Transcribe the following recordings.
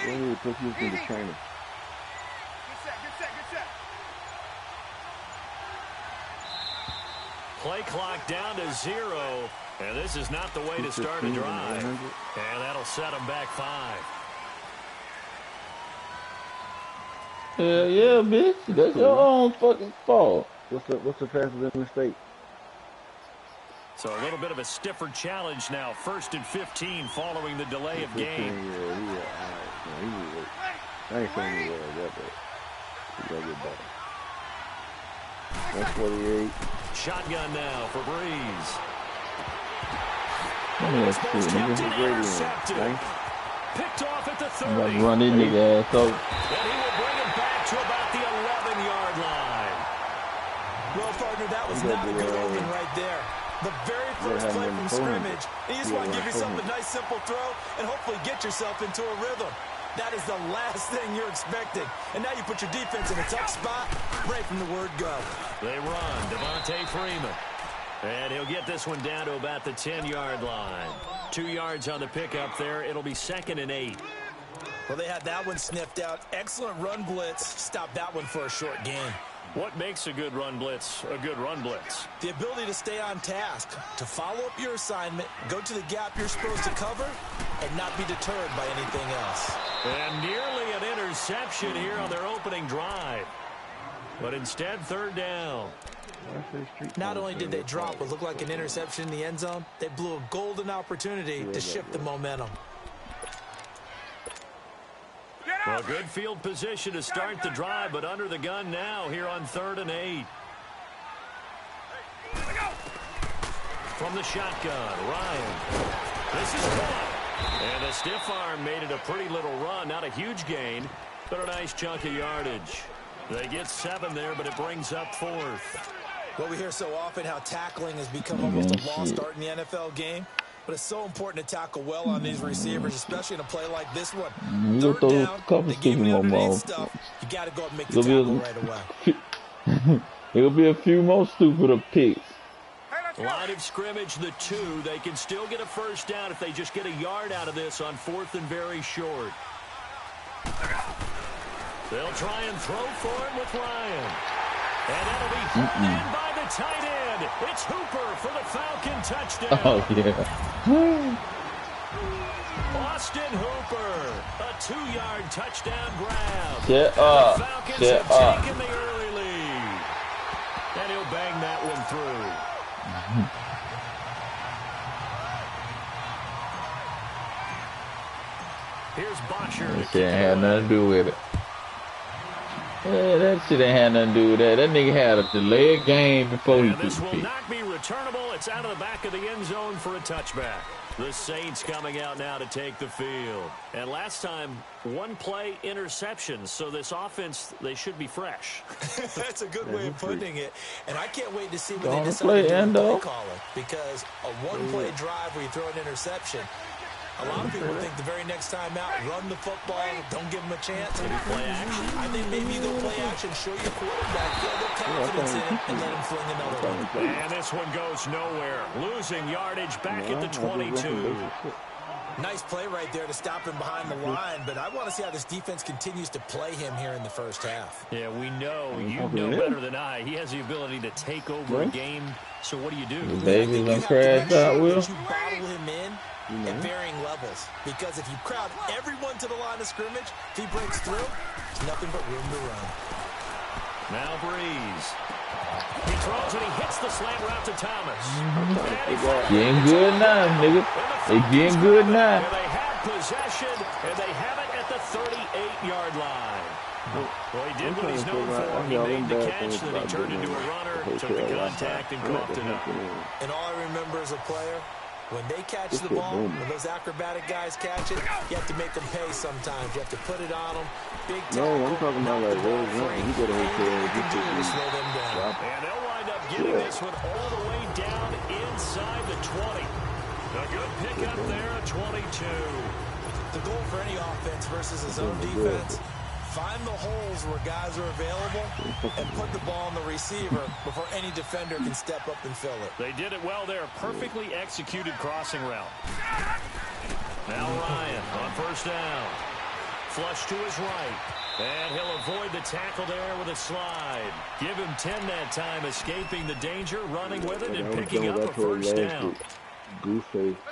We need to put you in the training. Good set. Play clock down to 0. And this is not the way to start a drive. And that'll set them back 5. Hell yeah, bitch. That's your own fucking fault. What's the fastest mistake? So a little bit of a stiffer challenge now. 1st and 15 following the delay of game. I ain't saying he was that bad. He gotta get better. That's 48. Shotgun now for Breeze. Picked off at the 30. I'm gonna run this nigga ass over. And he will bring him back to about the 11-yard line. Well, partner, that was not a good omen right there. The very first play from scrimmage. You just want to give yourself a nice, simple throw and hopefully get yourself into a rhythm. That is the last thing you're expecting. And now you put your defense in a tough spot right from the word go. They run. Devontae Freeman. And he'll get this one down to about the 10-yard line. 2 yards on the pickup there. It'll be 2nd and 8. Well, they had that one sniffed out. Excellent run blitz. Stop that one for a short gain. What makes a good run blitz a good run blitz? The ability to stay on task, to follow up your assignment, go to the gap you're supposed to cover, and not be deterred by anything else. And nearly an interception here on their opening drive. But instead, 3rd down. Not only did they drop what looked like an interception in the end zone, they blew a golden opportunity to shift the momentum. Well, good field position to start the drive, but under the gun now here on 3rd and 8. From the shotgun, Ryan. This is caught. And the stiff arm made it a pretty little run. Not a huge gain, but a nice chunk of yardage. They get 7 there, but it brings up 4th. Well, we hear so often how tackling has become almost a lost art in the NFL game. But it's so important to tackle well on these receivers, especially in a play like this one. 3rd down, they give you underneath stuff. You got to go up and make the tackle right away. There'll be a few more stupider picks. Line of scrimmage, the 2. They can still get a 1st down if they just get a yard out of this on 4th and very short. They'll try and throw for it with Ryan. And that'll be hauled in by the tight end. It's Hooper for the Falcon touchdown. Oh, yeah. Austin Hooper, a 2-yard touchdown grab. The Falcons have taken the early lead. And he'll bang that one through. Here's Bosher. That shit ain't had nothing to do with it. Yeah, that shit ain't had nothing to do with that. That nigga had a delayed game before he This will not be returnable. It's out of the back of the end zone for a touchback. The Saints coming out now to take the field. And last time, 1 play interceptions. So this offense, they should be fresh. That's a good way of putting it. And I can't wait to see when they decide to do play calling. Because a 1-play drive where you throw an interception, a lot of people think the very next time out, run the football, don't give them a chance. Play action. I think maybe you go play action, show your quarterback, feel a little confidence in him, and let him fling another one. And this one goes nowhere. Losing yardage back at the 22. Nice play right there to stop him behind the line, but I want to see how this defense continues to play him here in the first half. Yeah, we know. You know better than I. He has the ability to take over a game. So what do you do? Baby, you crash out, Will. You bottle him in at varying levels. Because if you crowd everyone to the line of scrimmage, if he breaks through, there's nothing but room to run. Now Breeze. He throws and he hits the slant route to Thomas. Getting good now, nigga. They getting good now. And they have possession, and they have it at the 38-yard line. Well, he did what he's known for. He made the catch, then he turned into a runner, took the contact, and coughed it up. And all I remember as a player, when they catch the ball, when those acrobatic guys catch it, you have to make them pay sometimes. You have to put it on them. Big tackle. No, I'm talking about like he got a hotel. To slow them down. And they'll wind up getting this one all the way down inside the 20. A good pickup there at 22. The goal for any offense versus his own defense, find the holes where guys are available and put the ball on the receiver before any defender can step up and fill it. They did it well there. Perfectly executed crossing route. Now Ryan on 1st down. flush to his right. And he'll avoid the tackle there with a slide. Give him 10 that time, escaping the danger, running with it, and picking up a first down.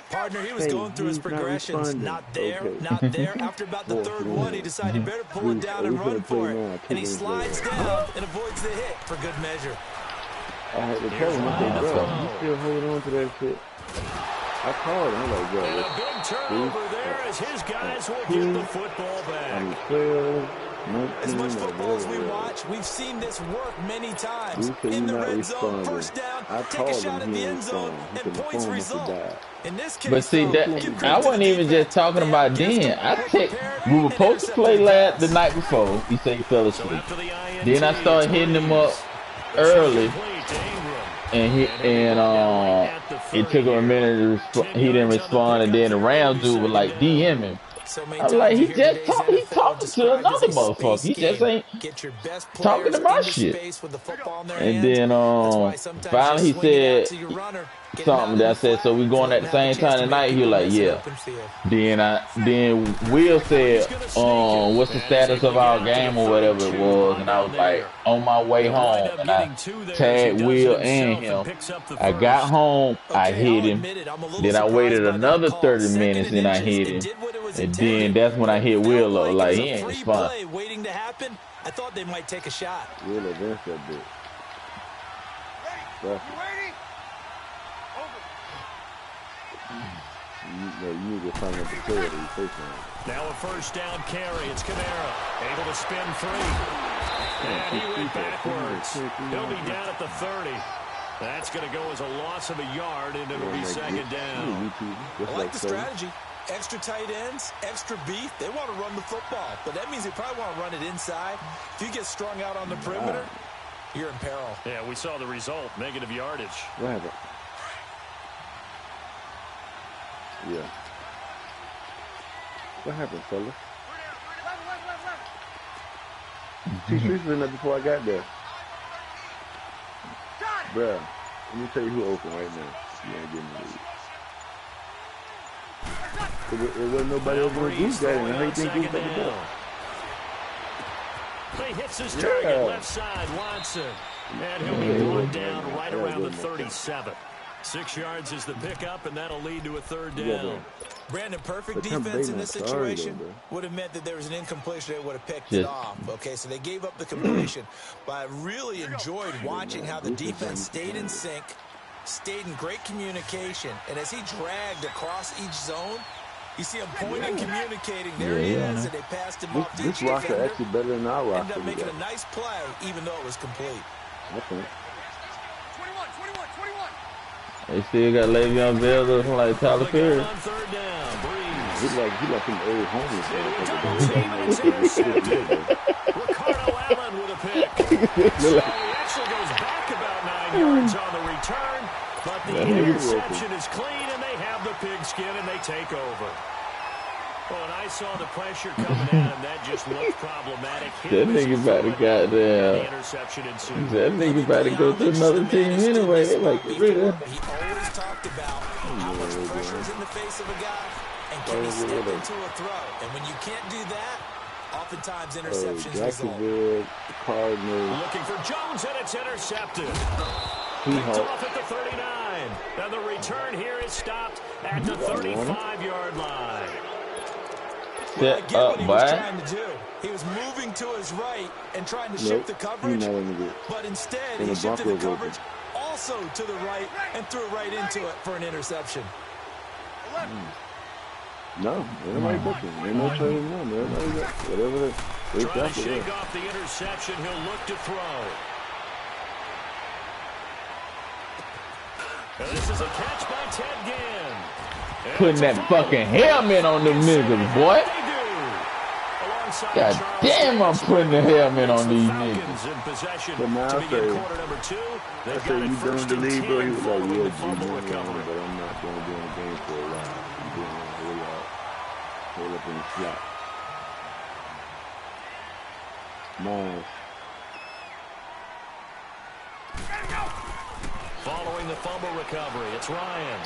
Partner, he was going through his progressions. Not there, not there. After about the third one, he decided he better pull it down and run for it. And he slides down and avoids the hit for good measure. I had to tell him, I said, bro, you still holding on to that shit? I called him. I'm like, bro, and a big turnover there as his guys will get the football back. 12, 19, as much football as we watch, we've seen this work many times. In the red zone, first down, take a shot at the end zone, and points result. In this case, but see, that I wasn't even just talking about then. I checked. We were supposed to play the night before. He said he fell asleep. Then I started hitting him up early, and it took him a minute to he didn't respond, and then the Rams dude was like DM him. I was like, he talking to another motherfucker. He just ain't talking to my shit. And then finally he said something that I said, so we going at the same time tonight? He was like, yeah. Then Will said, what's the status of our game or whatever it was, and I was like, on my way home, and I tagged Will and him. I got home, I hit him, then I waited another 30 minutes and I hit him, and then that's when I hit Will up, like, he ain't responding. Waiting to happen, I thought they might take a shot. Will advanced that bit. You need to find out the player that you face on. Now a first down carry. It's Kamara. Able to spin free. And he went backwards. He'll be down at the 30. That's going to go as a loss of a yard, and it'll be second down. I like the strategy. Extra tight ends, extra beef. They want to run the football, but that means they probably want to run it inside. If you get strung out on the perimeter, you're in peril. Yeah, we saw the result. Negative yardage. What happened? Yeah. What happened, fella? She switched it before I got there. Bruh, let me tell you who open right now. You ain't getting the lead. It wasn't nobody else going to do that, and I think he's going to do He hits his target, left side, Watson. And he'll be brought down right around the 37. 6 yards is the pickup, and that'll lead to a third down. Brandon, perfect defense in this situation would have meant that there was an incompletion. They would have picked it off. Okay, so they gave up the completion. But I really enjoyed watching how the defense stayed in sync, stayed in great communication, and as he dragged across each zone, you see him pointing and communicating. There he is, and they passed him off to each defender. This roster actually better than our roster. Ended up making a nice play, even though it was complete. Okay. They still got Le'Veon Bell looking like Tyler Perry. He's like some old homeless. Ricardo Allen with a pick. So he actually goes back about 9 yards on the return, but the interception is clean, and they have the pigskin, and they take over. Oh, and I saw the pressure coming at him. That just looked problematic. That nigga about to goddamn. That nigga about to go to another team anyway. They like it rid of him. He always talked about how much pressure is in the face of a guy, and can he step into a throw? And when you can't do that, oftentimes interceptions result. Looking for Jones, and it's intercepted. Picked off at the 39. And the return here is stopped at the 35-yard line. Well, I get what he was trying to do. He was moving to his right and trying to shift the coverage, but instead he shifted the coverage also to the right and threw right into it for an interception. No, nobody booking. Ain't no trading no, man. Whatever trying to shake off the interception, he'll look to throw. And this is a catch by Ted Ginn. Putting that fucking helmet on them niggas, boy. God damn, I'm putting the helmet on these niggas. But now I say you don't believe, bro. He was like, yeah, G, but I'm not going to be in the game for a while. I'm doing a whole lot. Hold up in the slot. Nice. Following the fumble recovery, it's Ryan.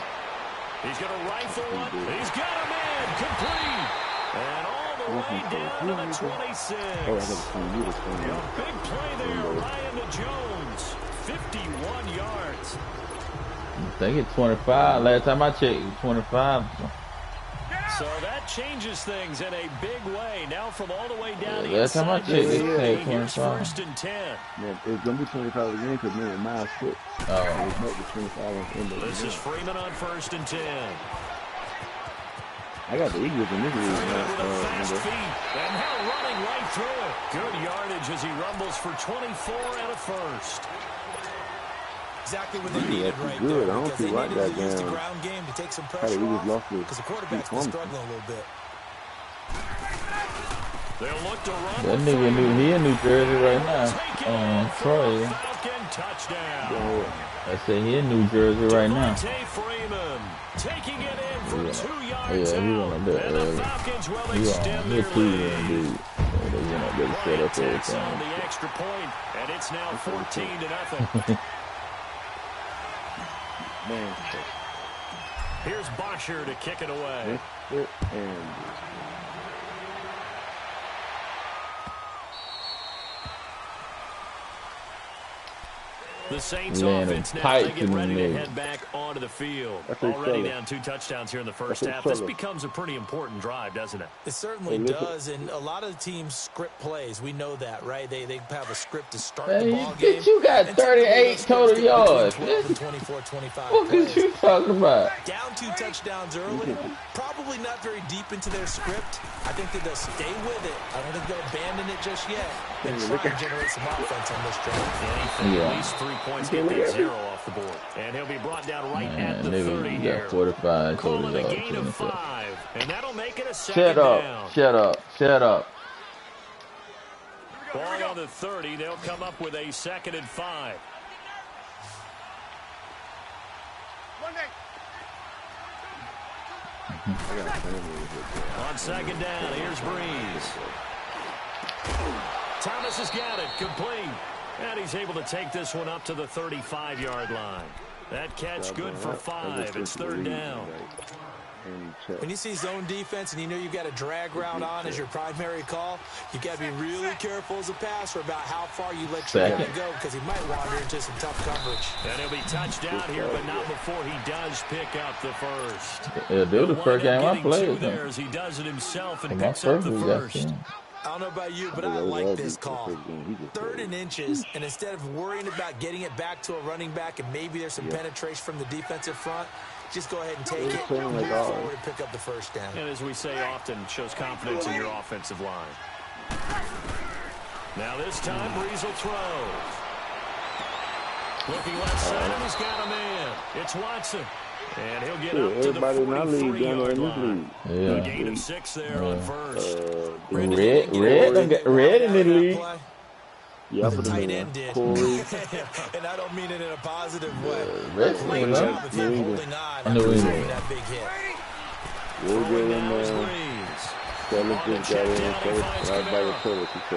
He's going to rifle one. He's got him in. Complete. And all way down to the 26. A big play there, Ryan to Jones. 51 yards. I think it's 25. Last time I checked, it was 25. So that changes things in a big way. Now from all the way down the last time I checked, it was 25. First and 10. Yeah, it's going to be 25 again because me and Miles quit. This is Freeman on first and 10. I got the Eagles in this league. Fast feet, and now running right through it. Good yardage as he rumbles for 24 and a first. Exactly what they needed right there. I don't see why that use the ground game to take some pressure off because the quarterback's been struggling a little bit. They'll look to run. That nigga he in New Jersey right now. Troy. Touchdown. I said he in New Jersey right now. Freeman taking it in for 2 yards. Yeah, he went up there early. He Cleveland dude. They went up there to set up everything. On the extra point, and it's now 14-0. Man. Here's Bosher to kick it away. The Saints offense now, they get ready to head back onto the field. Already down 2 touchdowns here in the first half. This becomes a pretty important drive, doesn't it? It certainly does, and a lot of the teams script plays. We know that, right? They have a script to start the ball game. You got 38 total yards. 12 and 24, 25 What is you talking about? Down 2 touchdowns early. Probably not very deep into their script. I think that they'll stay with it. I don't think they'll abandon it just yet. And try and generate some offense on this drive. At least 3 points, get that 0 off the board. And he'll be brought down right at the 30 here. 45 Calling a gain of 5. And that'll make it a second down. Shut up. Ball on the 30. They'll come up with a 2nd and 5. On 2nd down, here's Breeze. Thomas has got it, complete. And he's able to take this one up to the 35-yard line. That catch good for 5. It's 3rd down. When you see zone defense and you know you've got a drag route on as your primary call, you've got to be really careful as a passer about how far you let your guy go because he might wander into some tough coverage. And he'll be touched down here, but not before he does pick up the first. Yeah, this was the first game I played. There as he does it himself and picks up the first. I don't know about you, but I like this call. 3rd and inches, and instead of worrying about getting it back to a running back and maybe there's some penetration from the defensive front, just go ahead and take it, move forward, and pick up the first down. And as we say often, shows confidence in your offensive line. Now this time, Breeze will throw. Looking left side, and he's got a man. It's Watson. And he'll get up to the 43-yard line. A gain of 6 there on first. Red in the league. Yeah, the tight end did. And I don't mean it in a positive way. Great job of him holding on and receiving that big hit.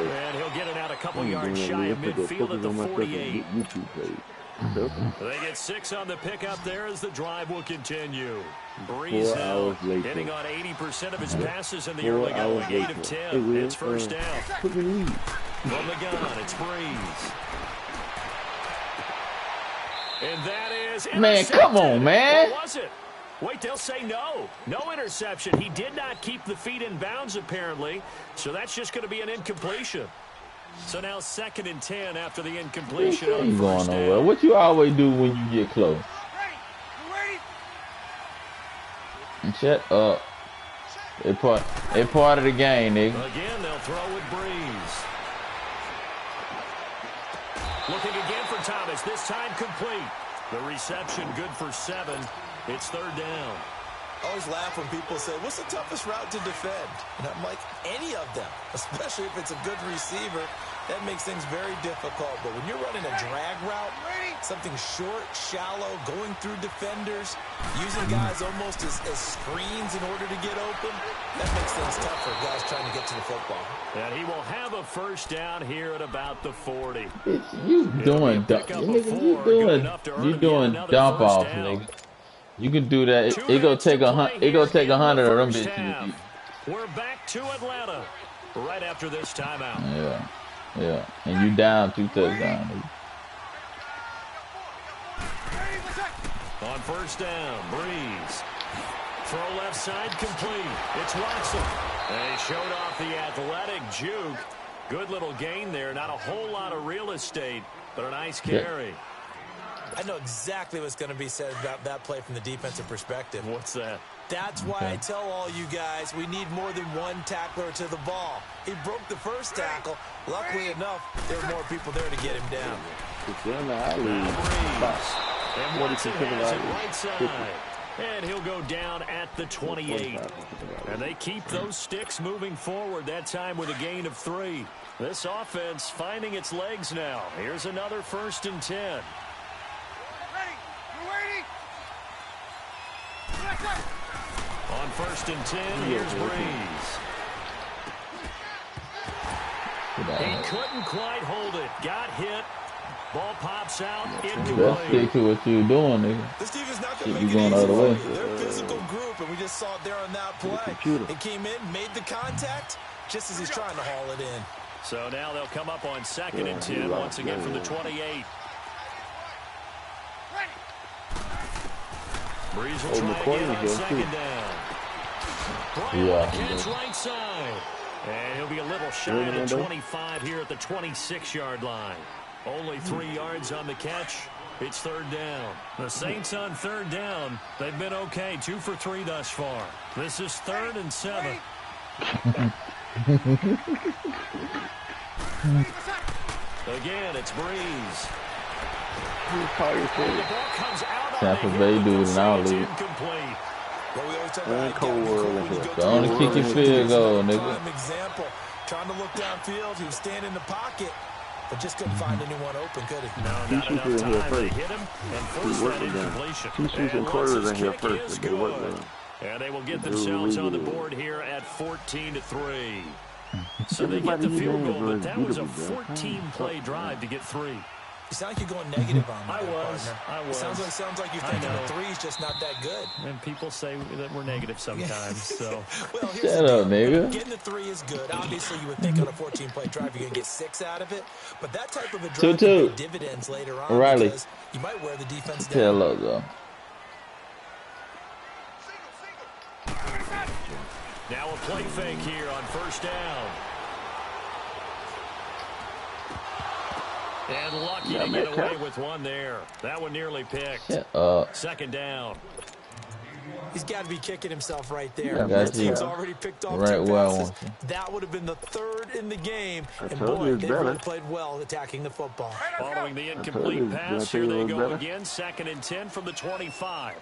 And he'll get it out a couple yards shy of midfield at the 48. They get 6 on the pickup there as the drive will continue. Breeze now hitting on 80% of his passes in the early going. 8 of 10. It's first down. From the gun, it's Breeze. And that is man, come on, man. What was it? Wait, they'll say no. No interception. He did not keep the feet in bounds, apparently. So that's just going to be an incompletion. So now 2nd and 10 after the incompletion. You ain't going nowhere. What you always do when you get close? Shut up. They part of the game, nigga. Again, they'll throw with Breeze. Looking again for Thomas. This time complete. The reception good for 7. It's 3rd down. I always laugh when people say, what's the toughest route to defend? And I'm like, any of them, especially if it's a good receiver. That makes things very difficult. But when you're running a drag route, something short, shallow, going through defenders, using guys almost as screens in order to get open, that makes things tough for guys trying to get to the football. And he will have a first down here at about the 40. You doing dump off, nigga. You can do that. It gonna take 100 of them bitches. We're back to Atlanta right after this timeout. Yeah. And you down 2 touchdowns. On first down, Breeze. Throw left side complete. It's Watson. And he showed off the athletic juke. Good little gain there. Not a whole lot of real estate, but a nice carry. I know exactly what's going to be said about that play from the defensive perspective. What's that? That's why I tell all you guys we need more than one tackler to the ball. He broke the first tackle. Luckily enough, there were more people there to get him down. And Watson has it right side. And he'll go down at the 28. And they keep those sticks moving forward, that time with a gain of 3. This offense finding its legs now. Here's another 1st and 10. On 1st and 10, here's Breeze. He couldn't quite hold it. Got hit. Ball pops out. Let's stick to what you're doing, nigga. This team is not going to You make going it the easy other way. for you. They're a physical group, and we just saw it there on that play. It came in, made the contact, just as he's trying to haul it in. So now they'll come up on 2nd and 10 once again from the 28. Breeze will try again on 2nd down. Bryant catch right side. And he'll be a little shy of the 25 here at the 26-yard line. Only 3 yards on the catch. It's 3rd down. The Saints on 3rd down. They've been okay. 2 for 3 thus far. This is 3rd and 7. Again, it's Breeze. The ball comes out Tampa Bay dude in our league. incomplete. Well, we always talk about Go on and kick your field goal, nigga. Example, trying to look downfield. He was standing in the pocket, but just couldn't find anyone open, could he? No, not enough time. They hit him and forced that incompletion. And quarters in here first. Is good. And they will get themselves on the board here at 14-3. So they get the field goal, but that was a 14-play drive to get 3. You sound like you're going negative on me. I was. It sounds like you're thinking the 3's just not that good. And people say that we're negative sometimes. So well, Shut up, nigga. Getting the 3 is good. Obviously, you would think on a 14-play drive you're going to get 6 out of it. But that type of a drive can pay dividends later on because you might wear the defense down. Tell us, though. Now a play fake here on 1st down. And lucky to get away with one there. That one nearly picked. 2nd down. He's got to be kicking himself right there. Yeah, that team's already picked off 2 passes. That would have been the 3rd in the game. And boy, they really played well attacking the football. Following the incomplete pass, here they go again. 2nd and 10 from the 25.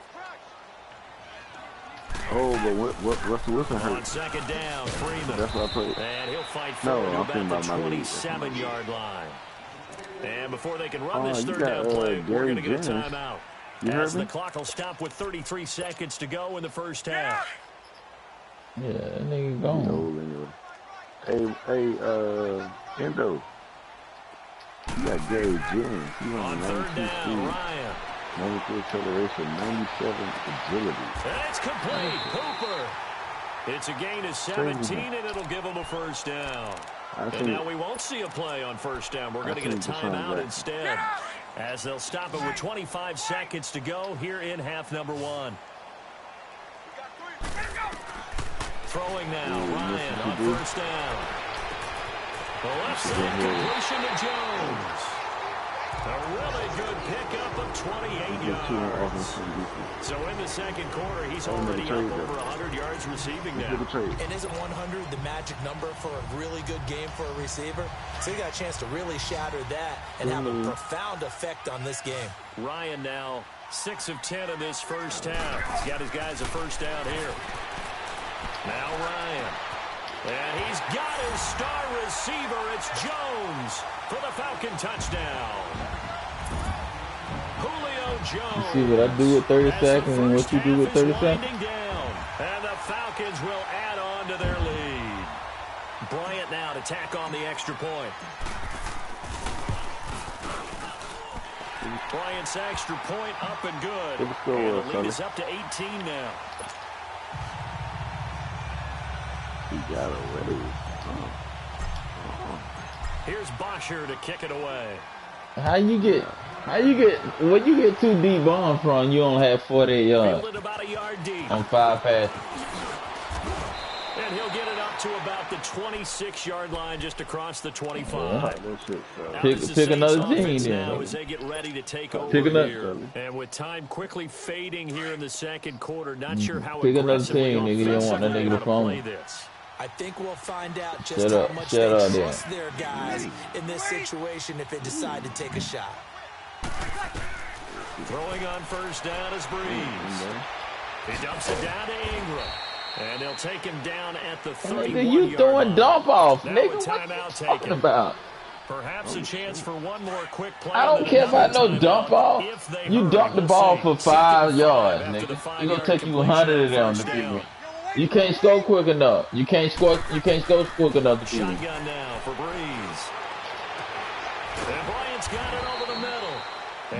Oh, but Russell Wilson hurt. On 2nd down, Freeman. That's what I played. And he'll fight forward to about the 27-yard line. And before they can run this 3rd down play, we're going to get a timeout. As the clock will stop with 33 seconds to go in the 1st half. Yeah, that nigga gone. Hey, Endo. You got Gary Jennings. On 3rd down, Ryan. 93 acceleration, 97 agility. And it's complete. Cooper. It's a gain of 17, and it'll give them a 1st down. And now we won't see a play on 1st down. We're going to get a timeout instead. As they'll stop it with 25 seconds to go here in half number 1. Throwing now, Ryan on 1st down. The left side completion to Jones. A really good pickup of 28 yards. So in the 2nd quarter, he's already up over 100 yards receiving now. And isn't 100 the magic number for a really good game for a receiver? So he got a chance to really shatter that and have a profound effect on this game. Ryan now 6 of 10 in this 1st half. He's got his guys a 1st down here. Now Ryan. And he's got his star receiver. It's Jones for the Falcon touchdown. Julio Jones. You see what I do with 30 seconds and what you do with 30 seconds? And the Falcons will add on to their lead. Bryant now to tack on the extra point. Bryant's extra point up and good. And the lead is up to 18 now. He got away. Here's Bosher to kick it away. How you get, where you get 2 deep bombs from, you only have 48 yards. Fielded about a yard deep. On 5 passes. And he'll get it up to about the 26-yard line, just across the 25. Yeah. Pick another team then. As they get ready to take over here. And with time quickly fading here in the second quarter, not sure how pick another team, nigga. You don't want that nigga to phone. I think we'll find out just how much they trust their guys in this situation if they decide to take a shot. Throwing on first down is Breeze. He dumps it down to Ingram. And they'll take him down at the 31-yard line. You throwing dump off, nigga. What timeout talking about? Perhaps a chance for one more quick play. I don't care about no dump off. You dump the ball for 5 yards, nigga. It's gonna take you 100 of them to beat me. You can't score quick enough. You can't score quick enough to beat me. Shotgun now for Breeze. And Bryant's got it over the middle.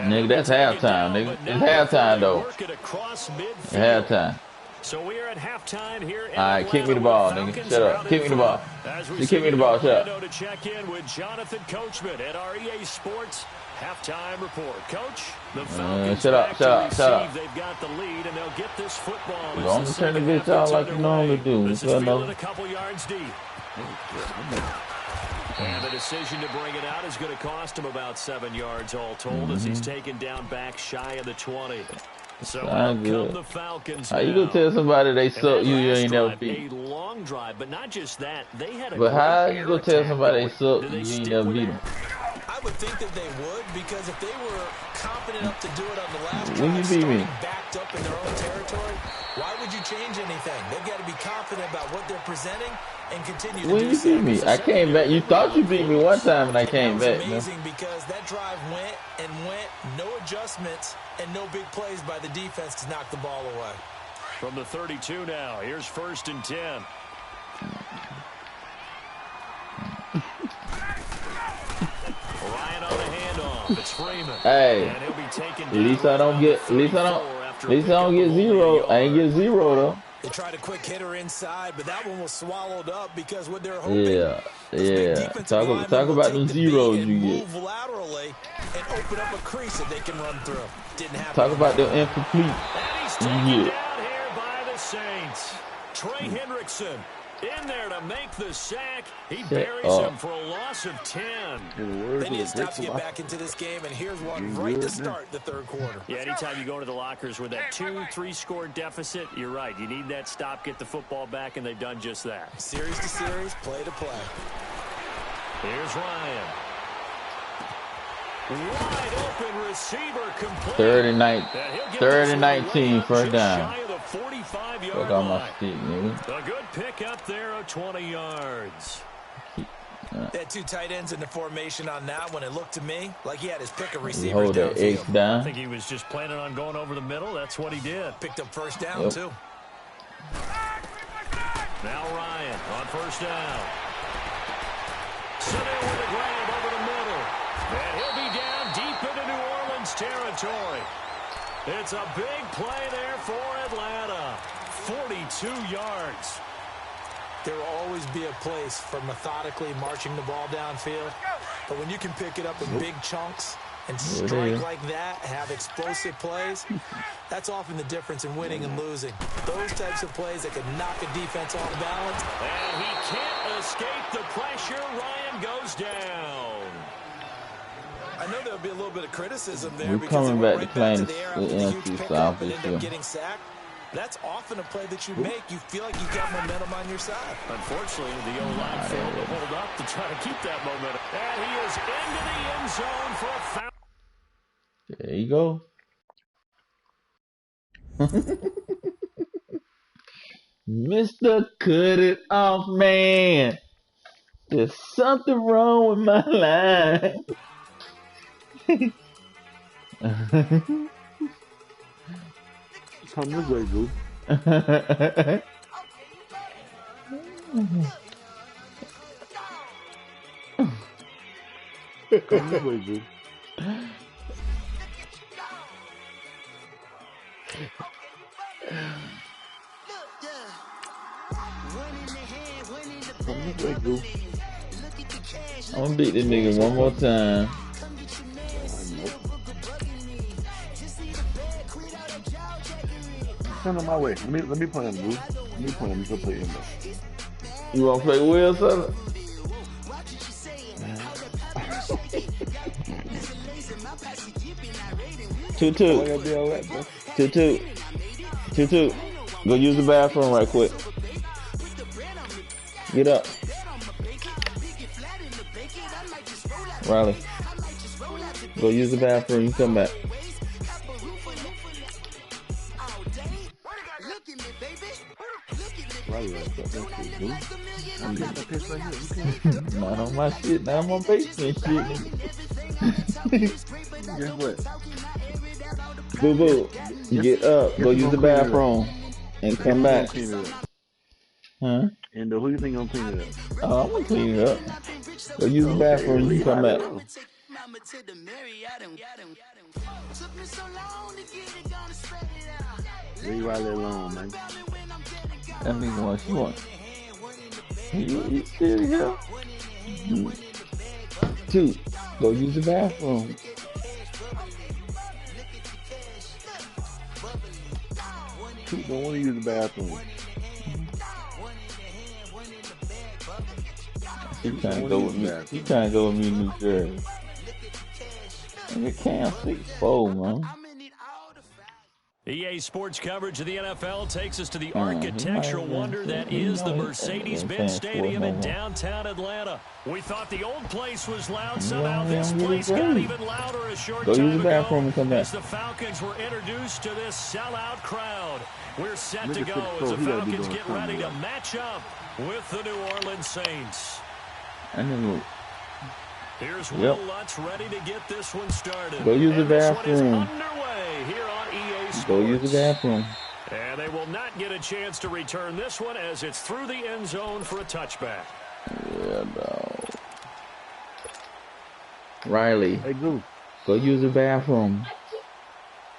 Nigga, that's halftime, nigga. It's halftime though. It's halftime. So we are at halftime here. All right, kick me the ball, nigga. Shut up. Kick me the ball. You kick me the ball. Shut up. To check in with Jonathan Coachman at our EA Sports halftime report. Coach, the Falcons shut up. They've got the lead, and they'll get this football. Don't turn the bitch out like you normally do. This is fielded a couple yards deep. And the decision to bring it out is going to cost him about 7 yards all told as he's taken down back shy of the 20. So come the Falcons. How you gonna tell somebody they suck you ain't never beat? A long drive, but not just that. They had a But how you gonna tell somebody they suck you ain't never beat them? I would think that they would, because if they were confident enough to do it on the last when you beat me, backed up in their own territory, why would you change anything? They've got to be confident about what they're presenting and continue to do so. When you beat me, I came back. You thought you beat me one time, and I came back. Amazing, because that drive went, no adjustments and no big plays by the defense to knock the ball away. From the 32 now, here's 1st and 10. Ryan on the handoff. It's Freeman. Hey, and he'll be taken at least I don't get zero. I ain't get zero though. They tried a quick hitter inside, but that one was swallowed up because what they're hoping. Yeah. Talk about the zeros you get. Move laterally and open up a crease that they can run through. Didn't happen. Talk about the incomplete. And he's taken down here by the Saints. Trey Hendrickson in there to make the sack. He buries him for a loss of 10. They need to stop to get back into this game, and here's one right to start the third quarter. Yeah, anytime you go to the lockers with that 2-3 score deficit, you're right. You need that stop, get the football back, and they've done just that. Series to series, play to play. Here's Ryan. Wide open receiver complete. 30 and 19, first down. Fuck on my stick, nigga. A good pick up there of 20 yards. They had 2 tight ends in the formation on that one. It looked to me like he had his pick of receivers hold that X down. I think he was just planning on going over the middle. That's what he did. Picked up first down, too. Now Ryan on first down. Sitting with a grab over the middle. And he'll be down deep into New Orleans territory. It's a big play there for Atlanta. 42 yards. There will always be a place for methodically marching the ball downfield. But when you can pick it up in big chunks and strike like that, have explosive plays, that's often the difference in winning and losing. Those types of plays that can knock a defense off balance. And he can't escape the pressure. Ryan goes down. I know there'll be a little bit of criticism there. We're coming back to playing the NFC South this year. Getting sacked. That's often a play that you make. You feel like you've got momentum on your side. Unfortunately, the O-line failed to hold up to try to keep that momentum. And he is into the end zone for a foul. There you go. Mr. Cut It Off Man. There's something wrong with my line. Come this way, Goo. Come this way, Goo. Come this way, Goo. I'm gonna beat this nigga one more time. Nope. Send him my way. Let me play him, Goo. Let me play him. Go play him. You wanna play Will, son? 2-2. 2-2. 2-2. Go use the bathroom right quick. Get up. Riley. Go use the bathroom. You come back. I'm getting the piss right here. Not on my shit. Not on my basement shit. Guess what? Boo boo. Get up. Go use the bathroom. And come back. Huh? And who you think gonna clean it up? Oh, I'm gonna clean it up. Go use the bathroom. You come back. Leave Riley alone, man. That nigga what you want. You serious? 2. Go use the bathroom. 2 don't want to use the bathroom. He trying to go with me. He trying to go with me in New Jersey. Nigga can't 6'4", man. EA Sports coverage of the NFL takes us to the architectural wonder that is the Mercedes-Benz Stadium in downtown Atlanta. We thought the old place was loud. Somehow this place got even louder a short time ago as the Falcons were introduced to this sellout crowd. We're set to go as the Falcons get ready to match up with the New Orleans Saints. Here's Will Lutz ready to get this one started. Go use the bathroom. Underway here on EA Sports. Go use the bathroom. And they will not get a chance to return this one as it's through the end zone for a touchback. Yeah, dog. Riley. Hey, Goo. Go use the bathroom.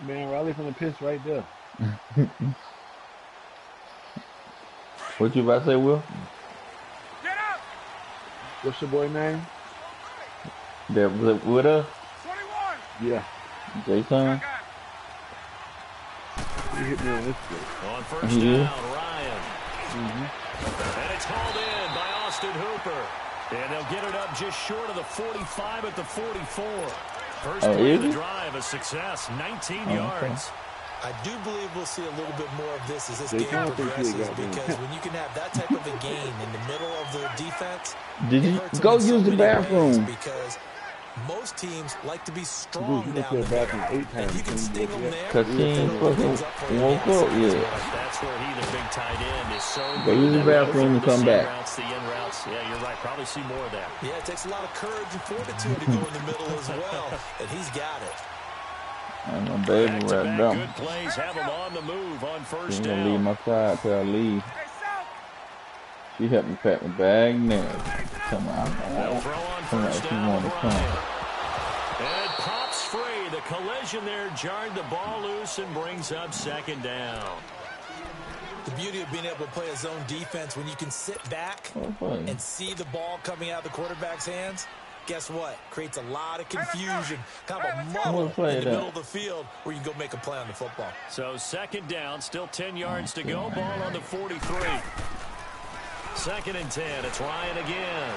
Man, Riley's gonna piss right there. What you about to say, Will? Get up! What's your boy name? That was with us? 21! Yeah. Jason? He hit me on this play. On first down, Ryan. And it's hauled in by Austin Hooper. And they'll get it up just short of the 45 at the 44. First play of the drive, a success, 19 yards. I do believe we'll see a little bit more of this as this game progresses, because when you can have that type of a gain in the middle of the defense, did you go use the bathroom? Because most teams like to be strong down the bathroom middle. 8 times. If you can sting them there, Because he ain't fucking woke up yet. That's where he, the big tight end, is so Go use the bathroom and come back. The in routes. Yeah, you're right. Probably see more of that. Yeah, it takes a lot of courage and fortitude to go in the middle as well, and he's got it. I'm a baby right now. Good plays have him on the move on first She's gonna down. leave my side till I leave. She helped me pack my bag now. Come on. They'll throw on first down with Ryan. And it pops free. The collision there jarred the ball loose and brings up second down. The beauty of being able to play a zone defense when you can sit back and see the ball coming out of the quarterback's hands. Guess what? Creates a lot of confusion. Kind of a muddle in the middle of the field where you can go make a play on the football. So second down, still 10 yards to go. Ball on the 43. Second and 10. It's Ryan again.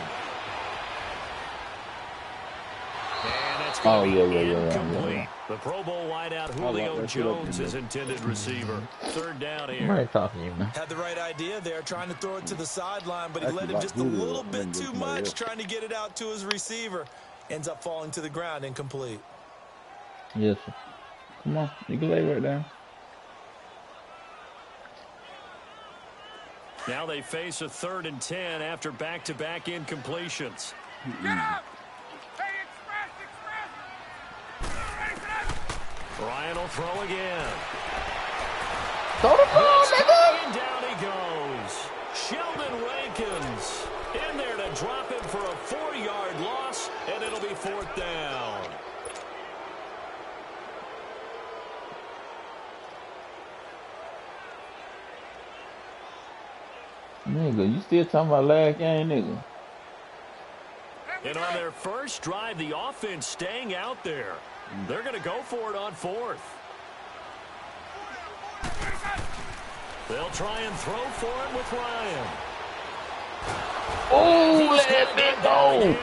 And it's going to be incomplete. The Pro Bowl wideout Julio Jones is intended receiver. Third down here. I'm talking to you, man. Had the right idea there, trying to throw it to the sideline, but he let him just a little bit too much, trying to get it out to his receiver. Ends up falling to the ground, incomplete. Yes, sir. Come on, you can lay right down. Now they face a 3rd and 10 after back-to-back incompletions. Get up! Hey, Ryan will throw again. Throw the ball, nigga! And down he goes. Sheldon Rankins in there to drop him for a 4-yard loss, and it'll be 4th down. Nigga, you still talking about last game, nigga? And on their first drive, the offense staying out there. They're going to go for it on fourth. They'll try and throw for it with Ryan. Oh, let me go.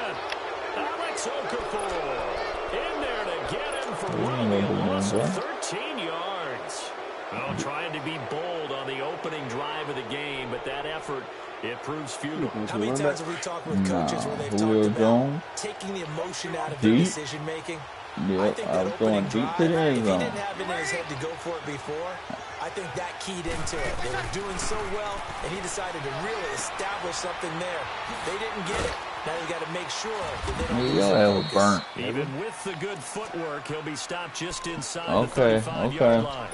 Alex Okafor in there to get him for running a loss of 13 yards. Oh, trying to be bold on the opening drive of the game, but that effort, it proves futile. How many times have we talked with coaches where they've talked about taking the emotion out of their decision making? Yeah, I think that opening drive, to the end if he zone. didn't have it in his head to go for it before, I think that keyed into it. They were doing so well, and he decided to really establish something there. They didn't get it. Now you got to make sure that they don't lose their focus. Burnt. Even with the good footwork, he'll be stopped just inside the 35-yard line.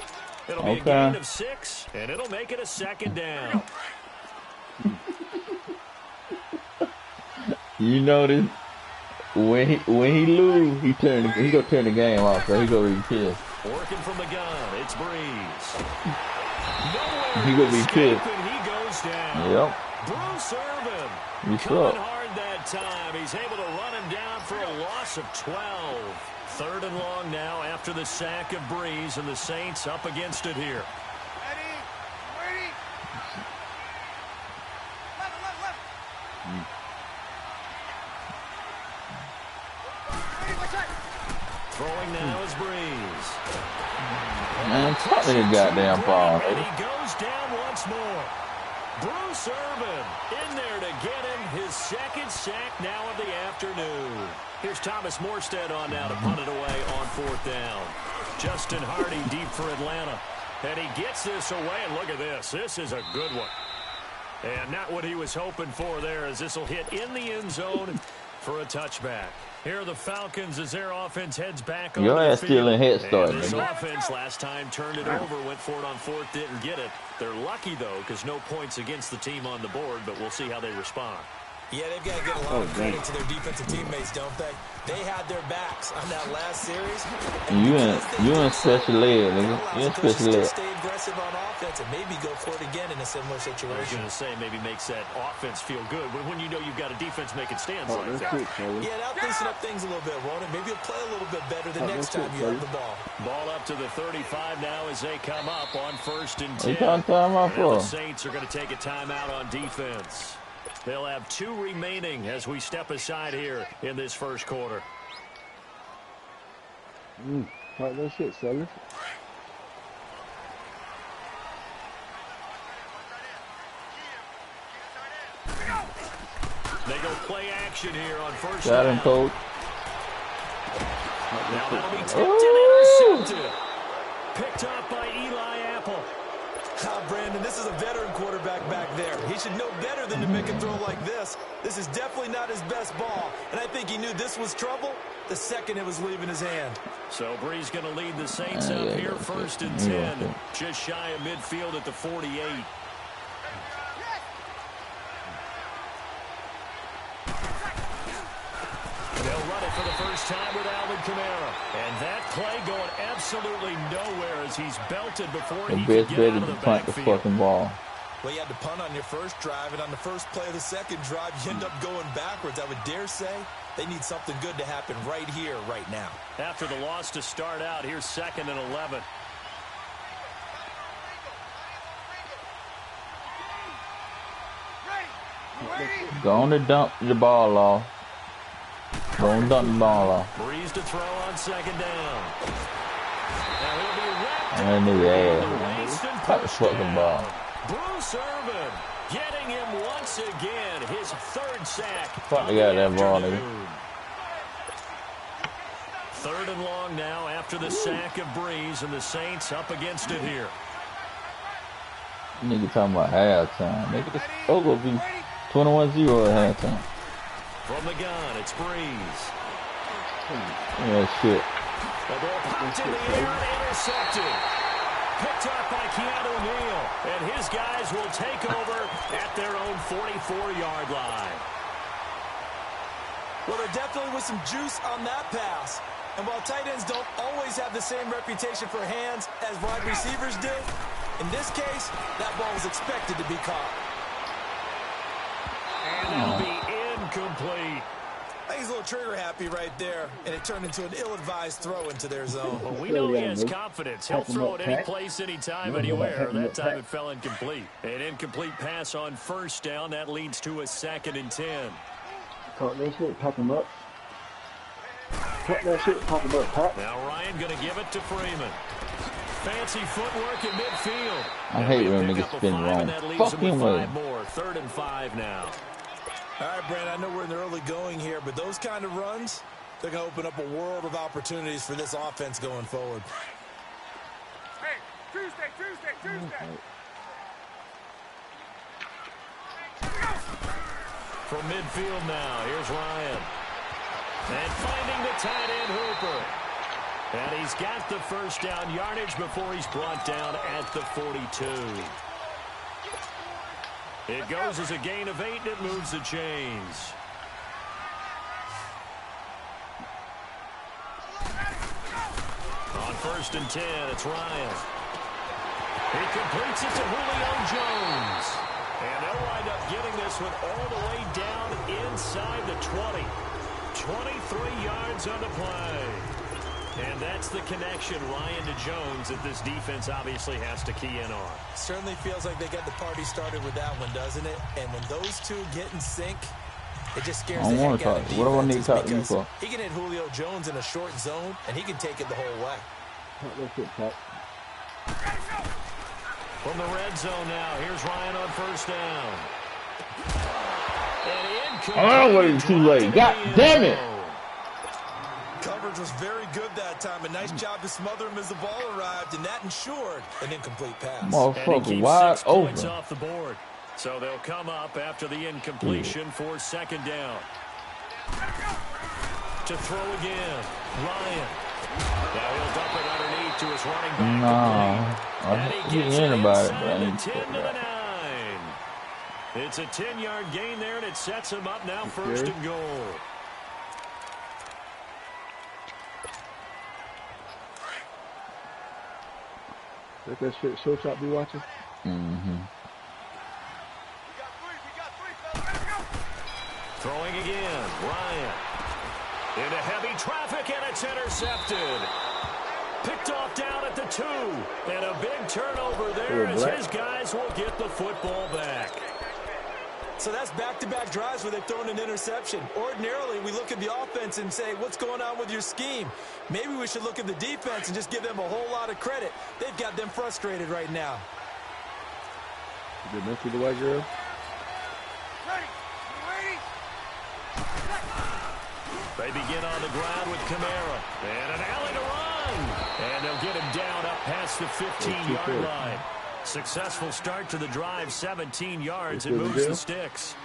It'll be a gain of 6, and it'll make it a second down. You notice when he lose, he gonna turn the game off, so he gonna be pissed. Working from the gun, it's Breeze. He gonna be pissed. And he goes down. Yep. Bruce Irvin What's coming up? hard that time. He's able to run him down for a loss of 12. 3rd and long now after the sack of Breeze, and the Saints up against it here. Ready? Left. Throwing now is Breeze. Man, talk to the goddamn ball. And he goes down once more. Bruce Irvin in there to get him his 2nd sack now of the afternoon. Here's Thomas Morstead on now to punt it away on 4th down. Justin Hardy deep for Atlanta. And he gets this away, and look at this. This is a good one. And not what he was hoping for there, as this will hit in the end zone for a touchback. Here are the Falcons as their offense heads back on Your the ass still in head start, field. This nigga. offense last time turned it over, went for it on 4th, didn't get it. They're lucky, though, because no points against the team on the board, but we'll see how they respond. Yeah, they've got to give a lot of credit to their defensive teammates, don't they? They had their backs on that last series. You in special ed, nigga. You in special ed. Stay aggressive on offense and maybe go for it again in a similar I was situation. going to say maybe makes that offense feel good, but when you know you've got a defense making stands like that. Yeah, that'll loosen up things a little bit, won't it? Maybe you'll play a little bit better the next time you have the ball. Ball up to the 35 now as they come up on 1st and 10. What kind of time out And the for? Saints are going to take a timeout on defense. They'll have 2 remaining as we step aside here in this first quarter. Talk that shit, Sully. They go play action here on 1st Got him, down. coach. Now that'll be tipped and intercepted. Picked up by Eli Apple. Brandon, this is a veteran quarterback back there. He should know better than to make a throw like this. This is definitely not his best ball, and I think he knew this was trouble the second it was leaving his hand. So Breeze going to lead the Saints up here 1st and 10. Just shy of midfield at the 48. They'll run it for the first time with Alvin Kamara. And that play going absolutely nowhere as he's belted before The he best can bet get out is of to the punt the backfield. fucking ball. Well, you had to punt on your first drive, and on the first play of the second drive, you end up going backwards. I would dare say they need something good to happen right here, right now. After the loss to start out, here's 2nd and 11. Go on to dump the ball off. Go on, dump the ball off. Breeze to throw on 2nd down. Now he'll be wrapped I knew the that. waist and Cut the pushed fucking down. ball. Bruce Irvin getting him once again. His 3rd sack. Fuck, they got that ball, nigga. 3rd and long now after the sack of Breeze, and the Saints up against it here. Nigga talking about halftime. Nigga, this gonna be 21-0 at halftime. From the gun, it's Breeze. Yeah, shit. The ball popped in the air and intercepted. Picked up by Keanu Neal. And his guys will take over at their own 44-yard line. Well, there definitely was some juice on that pass. And while tight ends don't always have the same reputation for hands as wide receivers do, in this case, that ball was expected to be caught. And it'll be incomplete. I think he's a little trigger happy right there, and it turned into an ill-advised throw into their zone. Well, we know he has confidence. He'll throw it any place, anytime, anywhere. That time it fell incomplete. An incomplete pass on first down. That leads to a 2nd and 10. Caught that shit, pop him up. Caught that shit, pop him up, pop. Now Ryan going to give it to Freeman. Fancy footwork in midfield. I hate when niggas spin wrong. Fucking way. 3rd and 5 now. All right, Brandon, I know we're in the early going here, but those kind of runs, they're going to open up a world of opportunities for this offense going forward. Hey, Tuesday. From midfield now, here's Ryan. And finding the tight end Hooper. And he's got the first down yardage before he's brought down at the 42. It goes as a gain of 8, and it moves the chains. On 1st and 10, it's Ryan. He completes it to Julio Jones. And they'll wind up getting this one all the way down inside the 20. 23 yards on the play. And that's the connection, Ryan to Jones, that this defense obviously has to key in on. Certainly feels like they got the party started with that one, doesn't it? And when those two get in sync, it just scares the heck out of defenses. What do I need to talk to you for? He can hit Julio Jones in a short zone, and he can take it the whole way. From the red zone now, here's Ryan on first down. I waited too late. God damn it. Coverage was very good that time. A nice job to smother him as the ball arrived, and that ensured an incomplete pass. Motherfucker wide open. Off the board. So they'll come up after the incompletion for 2nd down. To throw again, Ryan. Now he'll dump it underneath to his running back. No, I'm hearing about it, but I need to 10 to the 9. It's a 10-yard gain there, and it sets him up now 1st and goal. Let that shit show shop be watching. We got three, fella. Throwing again, Ryan. Into heavy traffic, and it's intercepted. Picked off down at the 2. And a big turnover there as his guys will get the football back. So that's back-to-back drives where they've thrown an interception. Ordinarily, we look at the offense and say, what's going on with your scheme? Maybe we should look at the defense and just give them a whole lot of credit. They've got them frustrated right now. Did they see the white girl? Ready. They begin on the ground with Kamara. And an alley to run. And they'll get him down up past the 15-yard line. Successful start to the drive, 17 yards, and moves the sticks.